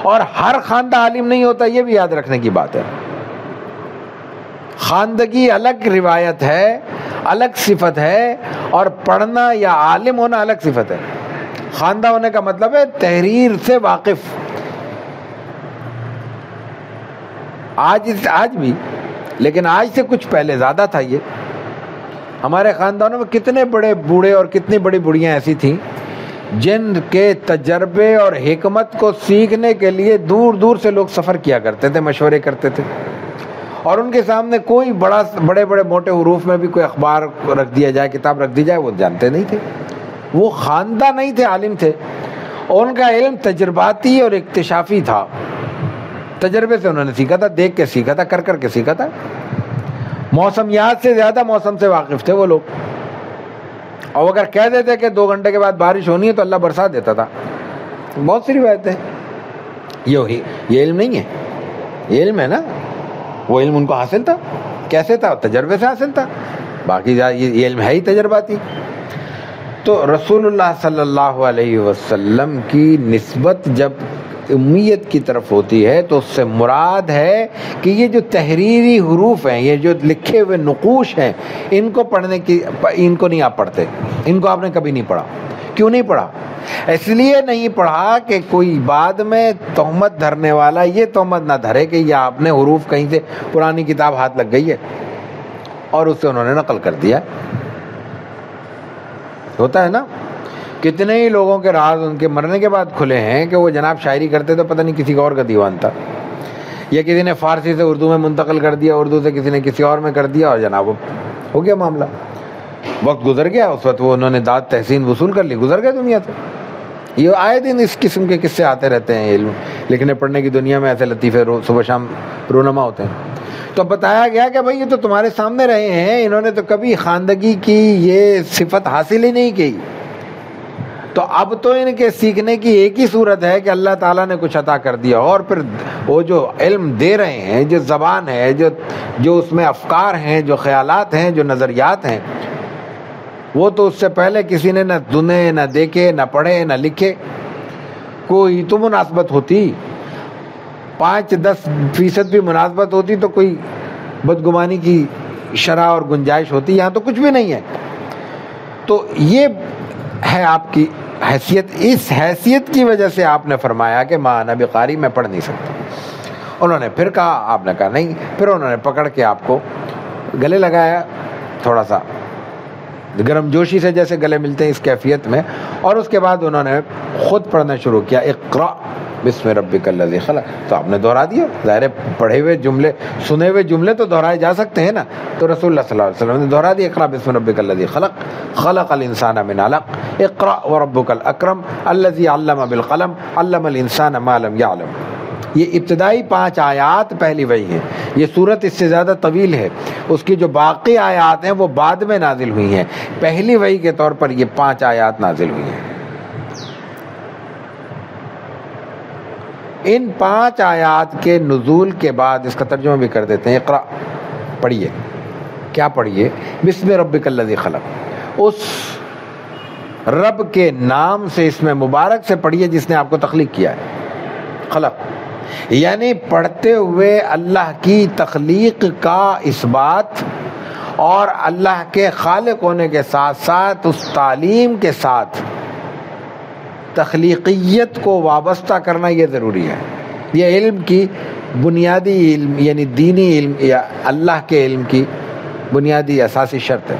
اور ہر خواندہ عالم نہیں ہوتا، یہ بھی یاد رکھنے کی بات ہے۔ خواندگی الگ روایت ہے، الگ صفت ہے، اور پڑھنا یا عالم ہونا الگ صفت ہے۔ خواندہ ہونے کا مطلب ہے تحریر سے واقف۔ آج بھی، لیکن آج سے کچھ پہلے زیادہ تھا یہ۔ ہمارے خاندانوں میں کتنے بڑے بوڑھے اور کتنی بڑی بوڑھیاں ایسی تھیں جن کے تجربے اور حکمت کو سیکھنے کے لیے دور دور سے لوگ سفر کیا کرتے تھے، مشورے کرتے تھے، اور ان کے سامنے کوئی بڑے بڑے موٹے حروف میں بھی کوئی اخبار رکھ دیا جائے، کتاب رکھ دی جائے، وہ جانتے نہیں تھے۔ وہ خواندہ نہیں تھے، عالم تھے، اور ان کا علم تجرباتی اور اکتشافی تھا۔ تجربے سے انہوں نے سیکھا تھا، دیکھ کے سیکھا تھا، کر کے سیکھا تھا۔ موسمیات سے زیادہ موسم سے واقف تھے وہ لوگ، اور اگر کہہ دیتے کہ 2 گھنٹے کے بعد بارش ہونی ہے تو اللہ برسا دیتا تھا۔ بہت سی روایتیں۔ یہ علم نہیں ہے، یہ علم ہے نا، وہ علم ان کو حاصل تھا۔ کیسے تھا؟ تجربے سے حاصل تھا۔ باقی یہ علم ہے ہی تجرباتی۔ تو رسول اللہ صلی اللہ علیہ وسلم کی نسبت جب امیت کی طرف ہوتی ہے تو اس سے مراد ہے کہ یہ جو تحریری حروف ہیں، یہ جو لکھے ہوئے نقوش ہیں، ان کو پڑھنے کی، ان کو نہیں آپ پڑھتے، ان کو آپ نے کبھی نہیں پڑھا۔ کیوں نہیں پڑھا؟ اس لیے نہیں پڑھا کہ کوئی بعد میں تہمت دھرنے والا یہ تہمت نہ دھرے کہ یہ آپ نے حروف کہیں سے پرانی کتاب ہاتھ لگ گئی ہے اور اس سے انہوں نے نقل کر دیا. ہوتا ہے نا, کتنے ہی لوگوں کے راز ان کے مرنے کے بعد کھلے ہیں کہ وہ جناب شاعری کرتے تو پتہ نہیں کسی اور کا دیوان تھا, یا کسی نے فارسی سے اردو میں منتقل کر دیا, اردو سے کسی نے کسی اور میں کر دیا, اور جناب ہو گیا معاملہ. وقت گزر گیا, اس وقت وہ انہوں نے داد تحسین وصول کر لی, گزر گئے دنیا سے. یہ آئے دن اس قسم کے قصے آتے رہتے ہیں علم لکھنے پڑھنے کی دنیا میں, ایسے لطیفے صبح شام رونما ہوتے ہیں. تو بتایا گیا کہ بھائی یہ تو تمہارے سامنے رہے ہیں, انہوں نے تو کبھی خواندگی کی یہ صفت حاصل ہی نہیں کی, تو اب تو ان کے سیکھنے کی ایک ہی صورت ہے کہ اللہ تعالیٰ نے کچھ عطا کر دیا, اور پھر وہ جو علم دے رہے ہیں, جو زبان ہے, جو اس میں افکار ہیں, جو خیالات ہیں, جو نظریات ہیں, وہ تو اس سے پہلے کسی نے نہ سنے, نہ دیکھے, نہ پڑھے, نہ لکھے. کوئی تو مناسبت ہوتی, 5-10% بھی مناسبت ہوتی تو کوئی بدگمانی کی شرح اور گنجائش ہوتی, یہاں تو کچھ بھی نہیں ہے. تو یہ ہے آپ کی حیثیت, اس حیثیت کی وجہ سے آپ نے فرمایا کہ ماں انا بقاری, میں پڑھ نہیں سکتا. انہوں نے پھر کہا, آپ نے کہا نہیں, پھر انہوں نے پکڑ کے آپ کو گلے لگایا, تھوڑا سا گرم جوشی سے جیسے گلے ملتے ہیں اس کیفیت میں, اور اس کے بعد انہوں نے خود پڑھنا شروع کیا, اقرأ بسم ربک الذی خلق. تو آپ نے دہرا دیا, ظاہر پڑھے ہوئے جملے, سنے ہوئے جملے تو دہرائے جا سکتے ہیں نا, تو رسول اللہ صلی اللہ علیہ وسلم نے دہرا دیا, اقرأ بسم ربک الذی خلق, خلق الانسان من علق, اقرأ وربک الاکرم الذی علم بالقلم, علم الانسان ما لم یعلم. یہ ابتدائی 5 آیات پہلی وحی ہیں. یہ سورت اس سے زیادہ طویل ہے, اس کی جو باقی آیات ہیں وہ بعد میں نازل ہوئی ہیں. پہلی وحی کے طور پر یہ 5 آیات نازل ہوئی ہیں. ان 5 آیات کے نزول کے بعد اس کا ترجمہ بھی کر دیتے ہیں. اقرأ, پڑھیے. کیا پڑھیے؟ بسم ربک الذی خلق, اس رب کے نام سے, اس میں مبارک سے پڑھیے جس نے آپ کو تخلیق کیا ہے. خلق یعنی پڑھتے ہوئے اللہ کی تخلیق کا اس بات اور اللہ کے خالق ہونے کے ساتھ ساتھ اس تعلیم کے ساتھ تخلیقیت کو وابستہ کرنا یہ ضروری ہے. یہ علم کی بنیادی علم یعنی دینی علم یا اللہ کے علم کی بنیادی اساسی شرط ہے.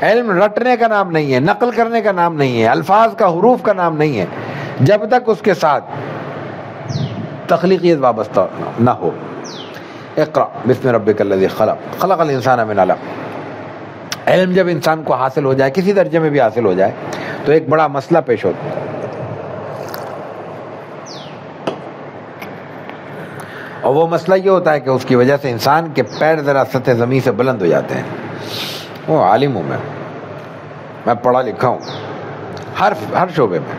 علم رٹنے کا نام نہیں ہے, نقل کرنے کا نام نہیں ہے, الفاظ کا حروف کا نام نہیں ہے, جب تک اس کے ساتھ تخلیقیت وابستہ نہ ہو. اقرأ بسم ربک الذی خلق, خلق الانسان من علق. علم جب انسان کو حاصل ہو جائے, کسی درجے میں بھی حاصل ہو جائے, تو ایک بڑا مسئلہ پیش ہوتا ہے, اور وہ مسئلہ یہ ہوتا ہے کہ اس کی وجہ سے انسان کے پیر ذرا سطح زمین سے بلند ہو جاتے ہیں. وہ عالم ہوں میں پڑھا لکھا ہوں ہر شعبے میں.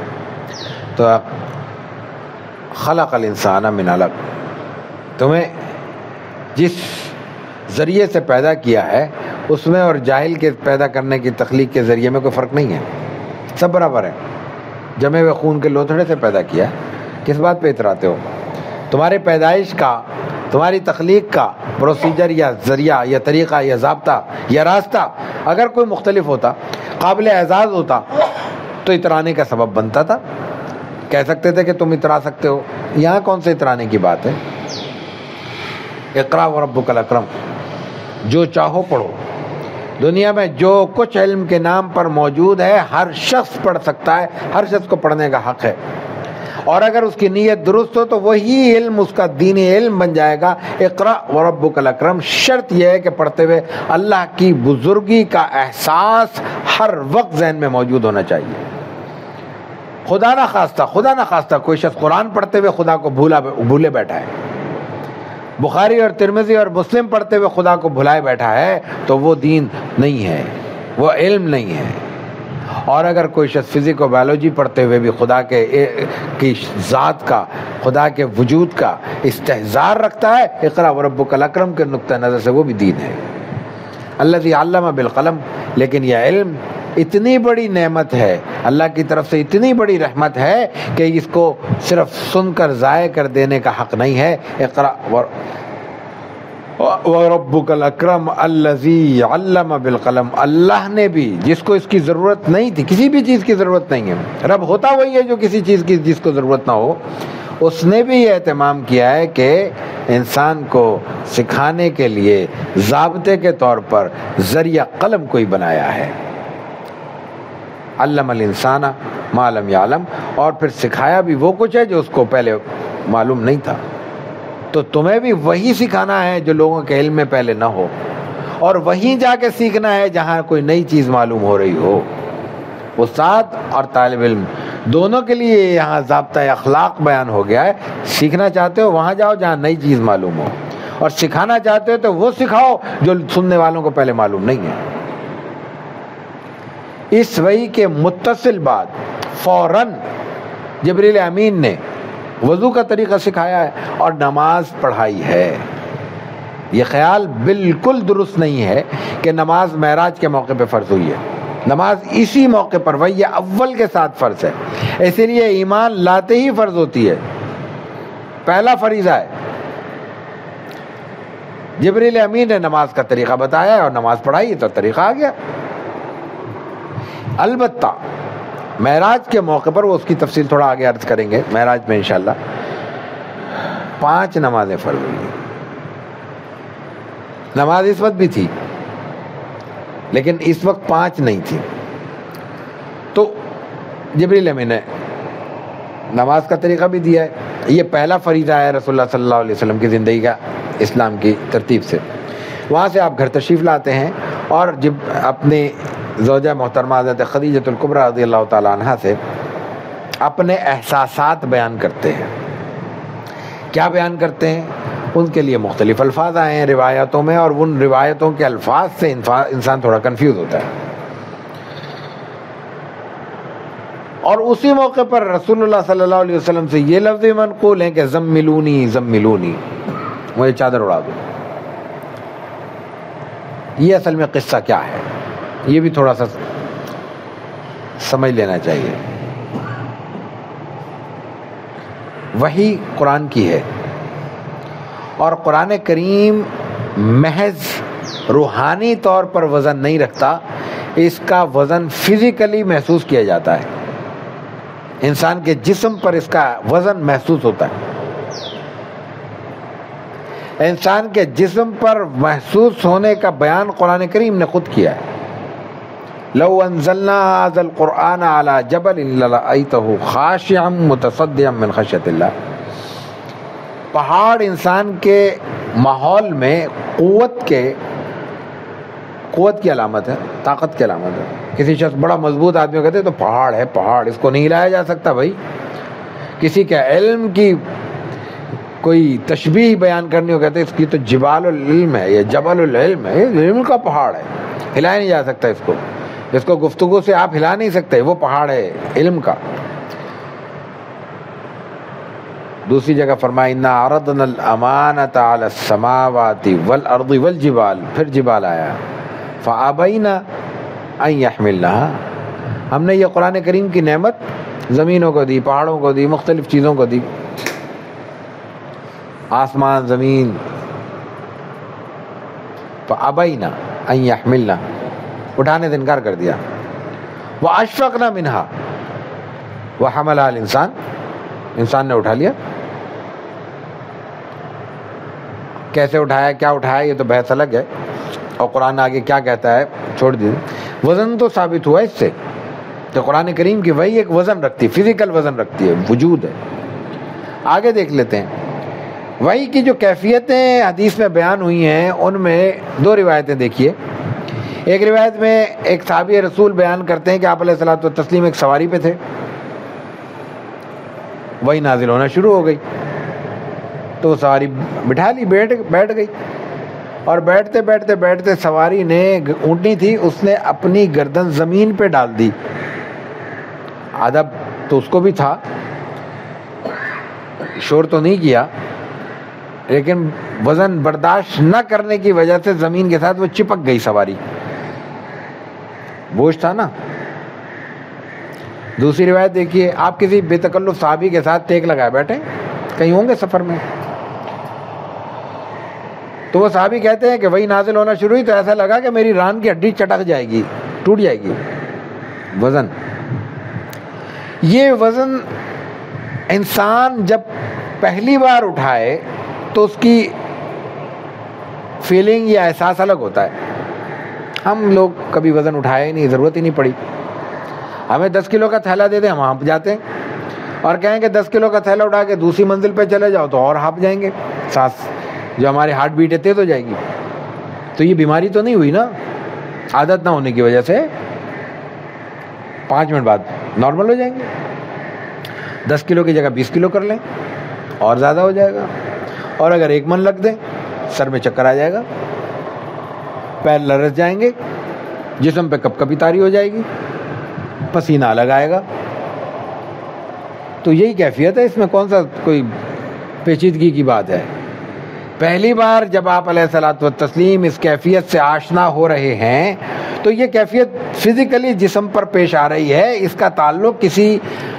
تو خلق الانسان من علق, تمہیں جس ذریعے سے پیدا کیا ہے اس میں اور جاہل کے پیدا کرنے کی تخلیق کے ذریعے میں کوئی فرق نہیں ہے, سب برابر ہیں. جمے ہوئے خون کے لوتھڑے سے پیدا کیا, کس بات پہ اتراتے ہو؟ تمہاری پیدائش کا, تمہاری تخلیق کا پروسیجر یا ذریعہ یا طریقہ یا ضابطہ یا راستہ اگر کوئی مختلف ہوتا, قابل اعزاز ہوتا, تو اترانے کا سبب بنتا تھا. کہہ سکتے تھے کہ تم اترا سکتے ہو. یہاں کون سے اترانے کی بات ہے؟ اقرأ وربک الاکرم, جو چاہو پڑھو. دنیا میں جو کچھ علم کے نام پر موجود ہے ہر شخص پڑھ سکتا ہے, ہر شخص کو پڑھنے کا حق ہے, اور اگر اس کی نیت درست ہو تو وہی علم اس کا دینی علم بن جائے گا. اقرأ وربک الاکرم, شرط یہ ہے کہ پڑھتے ہوئے اللہ کی بزرگی کا احساس ہر وقت ذہن میں موجود ہونا چاہیے. خدا نہ خواستہ کوئی شخص قرآن پڑھتے ہوئے خدا کو بھولے بیٹھا ہے, بخاری اور ترمذی اور مسلم پڑھتے ہوئے خدا کو بھلائے بیٹھا ہے, تو وہ دین نہیں ہے, وہ علم نہیں ہے. اور اگر کوئی شخص فزک و بایولوجی پڑھتے ہوئے بھی خدا کی ذات کا, خدا کے وجود کا استحضار رکھتا ہے, اقرأ وربک الاکرم کے نقطہ نظر سے وہ بھی دین ہے. الذی علم بالقلم, لیکن یہ علم اتنی بڑی نعمت ہے, اللہ کی طرف سے اتنی بڑی رحمت ہے کہ اس کو صرف سن کر ضائع کر دینے کا حق نہیں ہے. اقرأ وَرَبُّكَ الْأَكْرَمُ الَّذِي عَلَّمَ بِالْقَلَمِ، اللہ نے بھی جس کو اس کی ضرورت نہیں تھی، کسی بھی چیز کی ضرورت نہیں ہے، رب ہوتا وہی ہے جو کسی چیز کی جس کو ضرورت نہ ہو، اس نے بھی یہ اہتمام کیا ہے کہ انسان کو سکھانے کے لیے ضابطے کے طور پر ذریعہ قلم کوئی بنایا ہے۔ علم الانسان ما لم یعلم، اور پھر سکھایا بھی وہ کچھ ہے جو اس کو پہلے معلوم نہیں تھا۔ تو تمہیں بھی وہی سکھانا ہے جو لوگوں کے علم میں پہلے نہ ہو، اور وہیں جا کے سیکھنا ہے جہاں کوئی نئی چیز معلوم ہو رہی ہو۔ استاد اور طالب علم دونوں کے لیے یہاں ضابطہ اخلاق بیان ہو گیا ہے۔ سیکھنا چاہتے ہو وہاں جاؤ جہاں نئی چیز معلوم ہو، اور سکھانا چاہتے ہو تو وہ سکھاؤ جو سننے والوں کو پہلے معلوم نہیں ہے۔ اس وحی کے متصل بعد فوراً جبریل امین نے وضو کا طریقہ سکھایا ہے اور نماز پڑھائی ہے۔ یہ خیال بالکل درست نہیں ہے کہ نماز معراج کے موقع پہ فرض ہوئی ہے۔ نماز اسی موقع پر وحی اول کے ساتھ فرض ہے، اسی لیے ایمان لاتے ہی فرض ہوتی ہے، پہلا فریضہ ہے۔ جبریل امین نے نماز کا طریقہ بتایا اور نماز پڑھائی تو طریقہ آ گیا۔ البتہ معراج کے موقع پر، وہ اس کی تفصیل تھوڑا آگے عرض کریں گے معراج میں انشاءاللہ، 5 نمازیں فرض ہوئی ہیں۔ نماز اس وقت بھی تھی لیکن اس وقت 5 نہیں تھی، تو جبریل امین نے نماز کا طریقہ بھی دیا ہے۔ یہ پہلا فریضہ ہے رسول اللہ صلی اللہ علیہ وسلم کی زندگی کا اسلام کی ترتیب سے۔ وہاں سے آپ گھر تشریف لاتے ہیں اور جب اپنے زوجہ محترمہ حضرت خدیجہ الکبریٰ رضی اللہ تعالیٰ عنہ سے اپنے احساسات بیان کرتے ہیں۔ کیا بیان کرتے ہیں؟ ان کے لیے مختلف الفاظ آئے ہیں روایتوں میں، اور ان روایتوں کے الفاظ سے انسان تھوڑا کنفیوز ہوتا ہے۔ اور اسی موقع پر رسول اللہ صلی اللہ علیہ وسلم سے یہ لفظ منقول ہیں کہ زملونی زملونی، مجھے چادر اڑا دو۔ یہ اصل میں قصہ کیا ہے یہ بھی تھوڑا سا سمجھ لینا چاہیے۔ وحی قرآن کی ہے، اور قرآن کریم محض روحانی طور پر وزن نہیں رکھتا، اس کا وزن فزیکلی محسوس کیا جاتا ہے، انسان کے جسم پر اس کا وزن محسوس ہوتا ہے۔ انسان کے جسم پر محسوس ہونے کا بیان قرآن کریم نے خود کیا ہے۔ لو انزلنا هذا القرآن على جبل لرأيته خاشعا متصدعا من خشیۃ اللہ۔ پہاڑ انسان کے ماحول میں قوت کی علامت ہے، طاقت کی علامت ہے۔ کسی شخص بڑا مضبوط آدمی کو کہتے ہیں تو پہاڑ ہے، پہاڑ اس کو نہیں ہلایا جا سکتا بھائی۔ کسی کے علم کی کوئی تشبیہ بیان کرنی ہو کہتے ہیں اس کی تو جبال العلم ہے، یہ جبل العلم ہے، یہ علم کا پہاڑ ہے، ہلایا نہیں جا سکتا اس کو گفتگو سے آپ ہلا نہیں سکتے، وہ پہاڑ ہے علم کا۔ دوسری جگہ فرمایا انا عرضنا الامانۃ علی السماوات والارض والجبال، پھر جبال آیا، فابین ان یحملنها، ہم نے یہ قرآن کریم کی نعمت زمینوں کو دی، پہاڑوں کو دی، مختلف چیزوں کو دی، آسمان زمین، فابین ان یحملنها، اٹھانے سے انکار کر دیا۔ واشفقنا منها وحملها الانسان، انسان نے اٹھا لیا۔ کیسے اٹھایا، کیا اٹھایا، یہ تو بحث الگ ہے، اور قرآن آگے کیا کہتا ہے چھوڑ دیجیے۔ وزن تو ثابت ہوا اس سے کہ قرآن کریم کی وہی ایک وزن رکھتی ہے، فزیکل وزن رکھتی ہے، وجود ہے۔ آگے دیکھ لیتے ہیں وہی کی جو کیفیتیں حدیث میں بیان ہوئی ہیں، ان میں 2 روایتیں دیکھیے۔ ایک روایت میں ایک صحابی رسول بیان کرتے ہیں کہ آپ علیہ الصلوۃ والتسلیم ایک سواری پہ تھے، وہی نازل ہونا شروع ہو گئی، تو وہ سواری بٹھا لی، بیٹھ گئی، اور بیٹھتے سواری نے، اونٹنی تھی، اس نے اپنی گردن زمین پہ ڈال دی۔ ادب تو اس کو بھی تھا، شور تو نہیں کیا، لیکن وزن برداشت نہ کرنے کی وجہ سے زمین کے ساتھ وہ چپک گئی سواری، بوجھ تھا نا۔ دوسری روایت دیکھیے، آپ کسی بے تکلف صحابی کے ساتھ ٹیک لگائے بیٹھے، کہیں ہوں گے سفر میں، تو وہ صحابی کہتے ہیں کہ وہی نازل ہونا شروع ہوئی تو ایسا لگا کہ میری ران کی ہڈی چٹک جائے گی، ٹوٹ جائے گی. وزن، یہ وزن انسان جب پہلی بار اٹھائے تو اس کی فیلنگ یا احساس الگ ہوتا ہے. ہم لوگ کبھی وزن اٹھائے ہی نہیں، ضرورت ہی نہیں پڑی. ہمیں 10 کلو کا تھیلا دے دیں، ہم ہانپ جاتے ہیں، اور کہیں کہ 10 کلو کا تھیلا اٹھا کے دوسری منزل پہ چلے جاؤ تو اور ہانپ جائیں گے، سانس جو ہماری ہارٹ بیٹ ہے تیز ہو جائے گی. تو یہ بیماری تو نہیں ہوئی نا، عادت نہ ہونے کی وجہ سے 5 منٹ بعد نارمل ہو جائیں گے. 10 کلو کی جگہ 20 کلو کر لیں اور زیادہ ہو جائے گا. اور اگر 1 من لگ دیں سر میں چکر آ جائے گا، پیر لرز جائیں گے، جسم پہ کپ کپی طاری ہو جائے گی، پسینہ الگ آئے گا. تو یہی کیفیت ہے، اس میں کون سا کوئی پیچیدگی کی بات ہے. پہلی بار جب آپ علیہ الصلوۃ والتسلیم اس کیفیت سے آشنا ہو رہے ہیں تو یہ کیفیت فزیکلی جسم پر پیش آ رہی ہے. اس کا تعلق کسی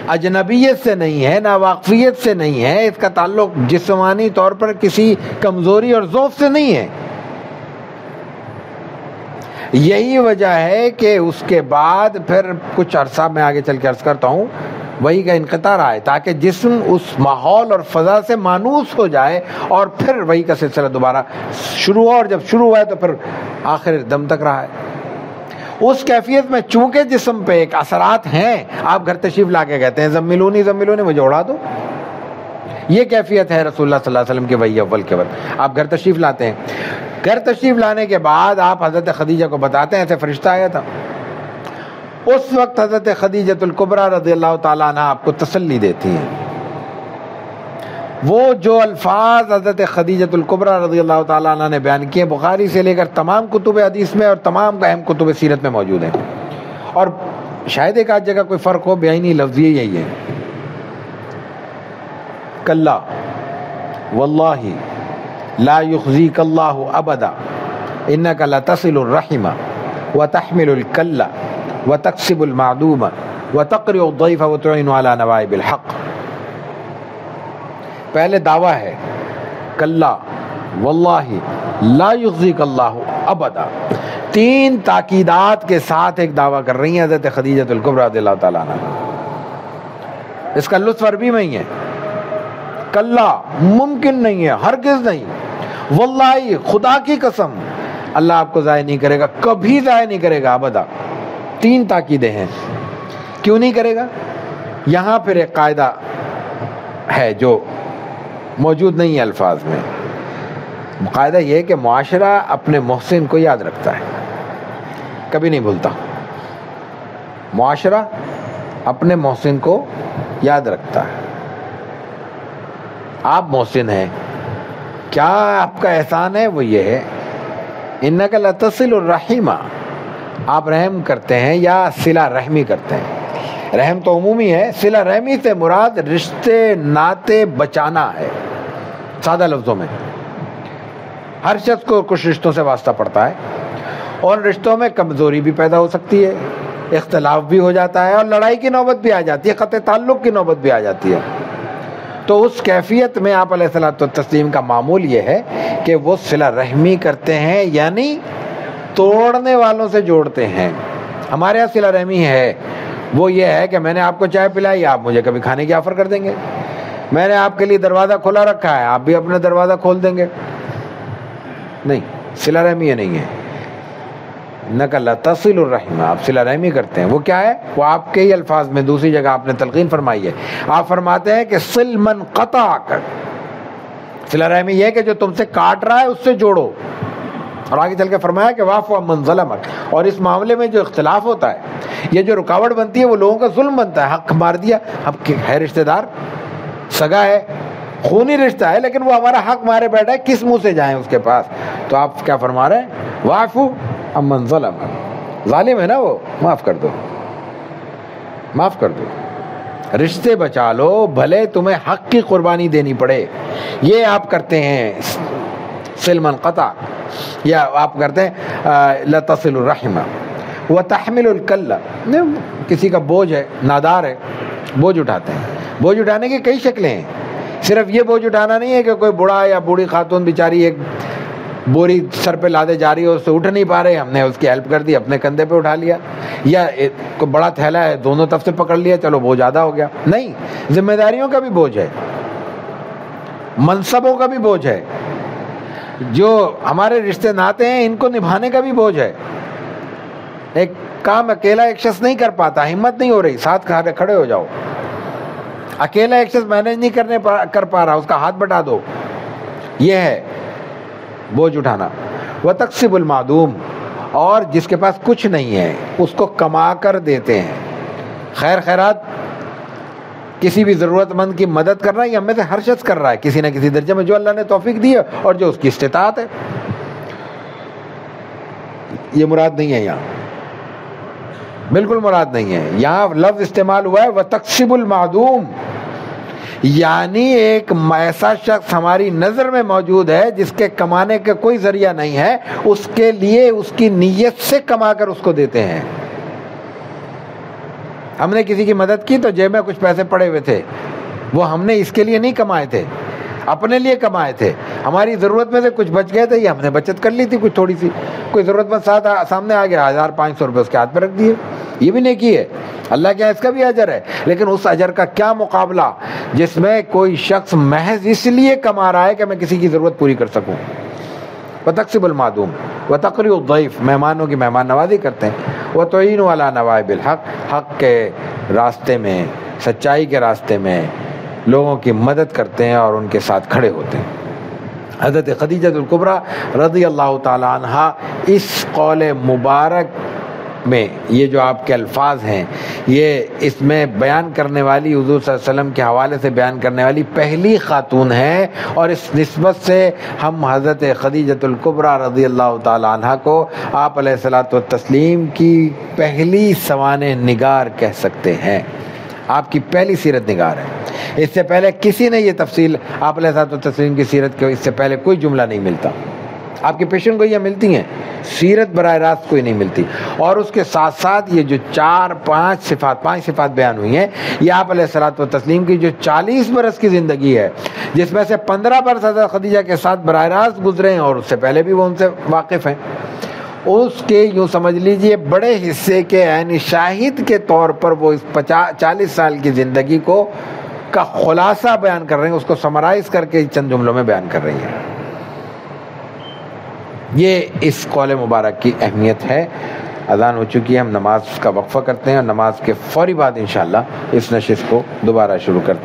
اجنبیت سے نہیں ہے، نہ واقفیت سے نہیں ہے، اس کا تعلق جسمانی طور پر کسی کمزوری اور ضعف سے نہیں ہے. یہی وجہ ہے کہ اس کے بعد پھر کچھ عرصہ میں آگے چل کے عرض کرتا ہوں وہی کا انقطاع آئے تاکہ جسم اس ماحول اور فضا سے مانوس ہو جائے اور پھر وہی کا سلسلہ دوبارہ شروع ہوا. اور جب شروع ہوا ہے تو پھر آخر دم تک رہا ہے. اس کیفیت میں چونکہ جسم پہ ایک اثرات ہیں، آپ گھر تشریف لا کے کہتے ہیں زملونی زملونی مجھے اڑا دو، یہ کیفیت ہے رسول اللہ صلی اللہ علیہ وسلم کے وحی اول کے وقت. آپ گھر تشریف لاتے ہیں، گھر تشریف لانے کے بعد آپ حضرت خدیجہ کو بتاتے ہیں ایسے فرشتہ آیا تھا. اس وقت حضرت خدیجۃ الکبریٰ رضی اللہ تعالیٰ عنہ آپ کو تسلی دیتی ہیں. وہ جو الفاظ حضرت خدیجۃ الکبریٰ رضی اللہ تعالیٰ عنہ نے بیان کیے بخاری سے لے کر تمام کتب حدیث میں اور تمام اہم کتب سیرت میں موجود ہیں، اور شاید ایک آدھ جگہ کوئی فرق ہو، بیانی لفظ یہی ہے. کلا واللہ لا یخزیک اللہ ابدا انک لتصل الرحم وتحمل الکل وتکسب المعدوم وتقرئ الضیف وتعین علی نوائب الحق. پہلے دعویٰ ہے کلا واللہ لا یخزیک اللہ ابدا، 3 تاکیدات کے ساتھ ایک دعویٰ کر رہی ہیں حضرت خدیجۃ الکبریٰ رضی اللہ تعالیٰ عنہ. اس کا لطف عربی میں ہی ہے. کلا ممکن نہیں ہے، ہرگز نہیں. واللہ خدا کی قسم اللہ آپ کو ضائع نہیں کرے گا، کبھی ضائع نہیں کرے گا ابدا. 3 تاکیدیں ہیں. کیوں نہیں کرے گا؟ یہاں پھر ایک قاعدہ ہے جو موجود نہیں ہے الفاظ میں. قاعدہ یہ ہے کہ معاشرہ اپنے محسن کو یاد رکھتا ہے، کبھی نہیں بھولتا. معاشرہ اپنے محسن کو یاد رکھتا ہے. آپ محسن ہیں، کیا آپ کا احسان ہے؟ وہ یہ ہے انک لتصل الرحیم، آپ رحم کرتے ہیں یا صلہ رحمی کرتے ہیں. رحم تو عمومی ہے، صلہ رحمی سے مراد رشتے ناطے بچانا ہے. سادہ لفظوں میں ہر شخص کو کچھ رشتوں سے واسطہ پڑتا ہے، اور رشتوں میں کمزوری بھی پیدا ہو سکتی ہے، اختلاف بھی ہو جاتا ہے، اور لڑائی کی نوبت بھی آ جاتی ہے، قطع تعلق کی نوبت بھی آ جاتی ہے. تو اس کیفیت میں آپ علیہ الصلوۃ والتسلیم کا معمول یہ ہے کہ وہ صلہ رحمی کرتے ہیں، یعنی توڑنے والوں سے جوڑتے ہیں. ہمارے یہاں صلہ رحمی ہے وہ یہ ہے کہ میں نے آپ کو چائے پلائی، آپ مجھے کبھی کھانے کی آفر کر دیں گے. میں نے آپ کے لیے دروازہ کھولا رکھا ہے، آپ بھی اپنا دروازہ کھول دیں گے. نہیں، صلہ رحمی یہ نہیں ہے. انک لتصل الرحم، آپ صلہ رحمی کرتے ہیں. وہ کیا ہے؟ وہ آپ کے ہی الفاظ میں دوسری جگہ آپ نے تلقین فرمائی ہے. آپ فرماتے ہیں کہ صل من قطعک، صلہ رحمی یہ ہے کہ جو تم سے کاٹ رہا ہے اس سے جوڑو. اور آگے چل کے فرمایا کہ واعف عمن ظلمک. اور اس معاملے میں جو اختلاف ہوتا ہے، یہ جو رکاوٹ بنتی ہے، وہ لوگوں کا ظلم بنتا ہے. حق مار دیا، اب ہے رشتہ دار، سگا ہے، خونی رشتہ ہے، لیکن وہ ہمارا حق مارے بیٹھا ہے، کس منہ سے جائیں اس کے پاس؟ تو آپ کیا فرما رہے ہیں؟ واعف عمن ظلمک، ظالم ہے نا وہ، معاف کر دو، معاف کر دو. رشتے بچا لو، بھلے تمہیں حق کی قربانی دینی پڑے. یہ آپ کرتے ہیں صل من قطع، یا آپ کرتے ہیں لتصل الرحم وتحمل الکل. کسی کا بوجھ ہے، نادار ہے، بوجھ اٹھاتے ہیں. بوجھ اٹھانے کی کئی شکلیں ہیں. صرف یہ بوجھ اٹھانا نہیں ہے کہ کوئی بوڑھا یا بوڑھی خاتون بیچاری ایک بوری سر پہ لادے جا رہی ہے، اس سے اٹھ نہیں پا رہے، ہم نے اس کی ہیلپ کر دی، اپنے کندھے پہ اٹھا لیا، یا کوئی بڑا تھیلا ہے دونوں طرف سے پکڑ لیا، چلو بوجھ زیادہ ہو گیا. نہیں، ذمہ داریوں کا بھی بوجھ ہے، منصبوں کا بھی بوجھ ہے، جو ہمارے رشتے ناتے ہیں ان کو نبھانے کا بھی بوجھ ہے. ایک کام اکیلا ایک شخص نہیں کر پاتا، ہمت نہیں ہو رہی، ساتھ کھڑے ہو جاؤ. اکیلا ایک شخص مینیج نہیں کر پا رہا، اس کا ہاتھ بٹا دو. یہ ہے بوجھ اٹھانا. وَتَكْسِبُ الْمَعْدُومَ، اور جس کے پاس کچھ نہیں ہے اس کو کما کر دیتے ہیں. خیر خیرات، کسی بھی ضرورت مند کی مدد کرنا یہ ہم میں سے ہر شخص کر رہا ہے کسی نہ کسی درجے میں، جو اللہ نے توفیق دی ہے اور جو اس کی استطاعت ہے. یہ مراد نہیں ہے، یہاں بالکل مراد نہیں ہے. یہاں لفظ استعمال ہوا ہے وَتَكْسِبُ الْمَعْدُومَ، یعنی ایک ایسا شخص ہماری نظر میں موجود ہے جس کے کمانے کا کوئی ذریعہ نہیں ہے، اس کے لیے اس کی نیت سے کما کر اس کو دیتے ہیں. ہم نے کسی کی مدد کی تو جیب میں کچھ پیسے پڑے ہوئے تھے، وہ ہم نے اس کے لیے نہیں کمائے تھے، اپنے لیے کمائے تھے. ہماری ضرورت میں سے کچھ بچ گئے تھے، یہ ہم نے بچت کر لی تھی کچھ تھوڑی سی. کوئی ضرورت مند سامنے آ گیا، 1500 روپے اس کے ہاتھ پہ رکھ دیے. یہ بھی نیکی ہے، اللہ کے یہاں اس کا بھی اجر ہے. لیکن اس اجر کا کیا مقابلہ جس میں کوئی شخص محض اس لیے کما رہا ہے کہ میں کسی کی ضرورت پوری کر سکوں. وَتَكْسِبُ الْمَعْدُومَ وَتَقْرِئُ الضَّيْفَ، مہمانوں کی مہمان نوازی کرتے ہیں. وَتُعِينُ عَلَى نَوَائِبِ الْحَقِّ، حق کے راستے میں، سچائی کے راستے میں لوگوں کی مدد کرتے ہیں اور ان کے ساتھ کھڑے ہوتے ہیں. حضرت خدیجہ الکبریٰ رضی اللہ تعالی عنہا اس قول مبارک میں یہ جو آپ کے الفاظ ہیں، یہ اس میں بیان کرنے والی، حضور صلی اللہ علیہ وسلم کے حوالے سے بیان کرنے والی پہلی خاتون ہے. اور اس نسبت سے ہم حضرت خدیجہ الکبریٰ رضی اللہ تعالی عنہا کو آپ علیہ الصلوۃ والتسلیم کی پہلی سوانح نگار کہہ سکتے ہیں. آپ کی پہلی سیرت نگار ہے. اس سے پہلے کسی نے یہ تفصیل آپ علیہ الصلوۃ والتسلیم کی سیرت کے اس سے پہلے کوئی جملہ نہیں ملتا. آپ کی پیشن گوئیاں ملتی ہیں، سیرت براہ راست کوئی نہیں ملتی. اور اس کے ساتھ ساتھ یہ جو 5 صفات بیان ہوئی ہیں، یہ آپ علیہ الصلوۃ والتسلیم کی جو 40 برس کی زندگی ہے، جس میں سے 15 برس حضرت خدیجہ کے ساتھ براہ راست گزرے ہیں اور اس سے پہلے بھی وہ ان سے واقف ہیں، اس کے یوں سمجھ لیجئے بڑے حصے کے عین شاہد کے طور پر وہ اس 40 سال کی زندگی کو کا خلاصہ بیان کر رہے ہیں، اس کو سمرائز کر کے چند جملوں میں بیان کر رہی ہیں. یہ اس قول مبارک کی اہمیت ہے. اذان ہو چکی ہے، ہم نماز کا وقفہ کرتے ہیں اور نماز کے فوری بعد انشاءاللہ اس نشست کو دوبارہ شروع کرتے ہیں.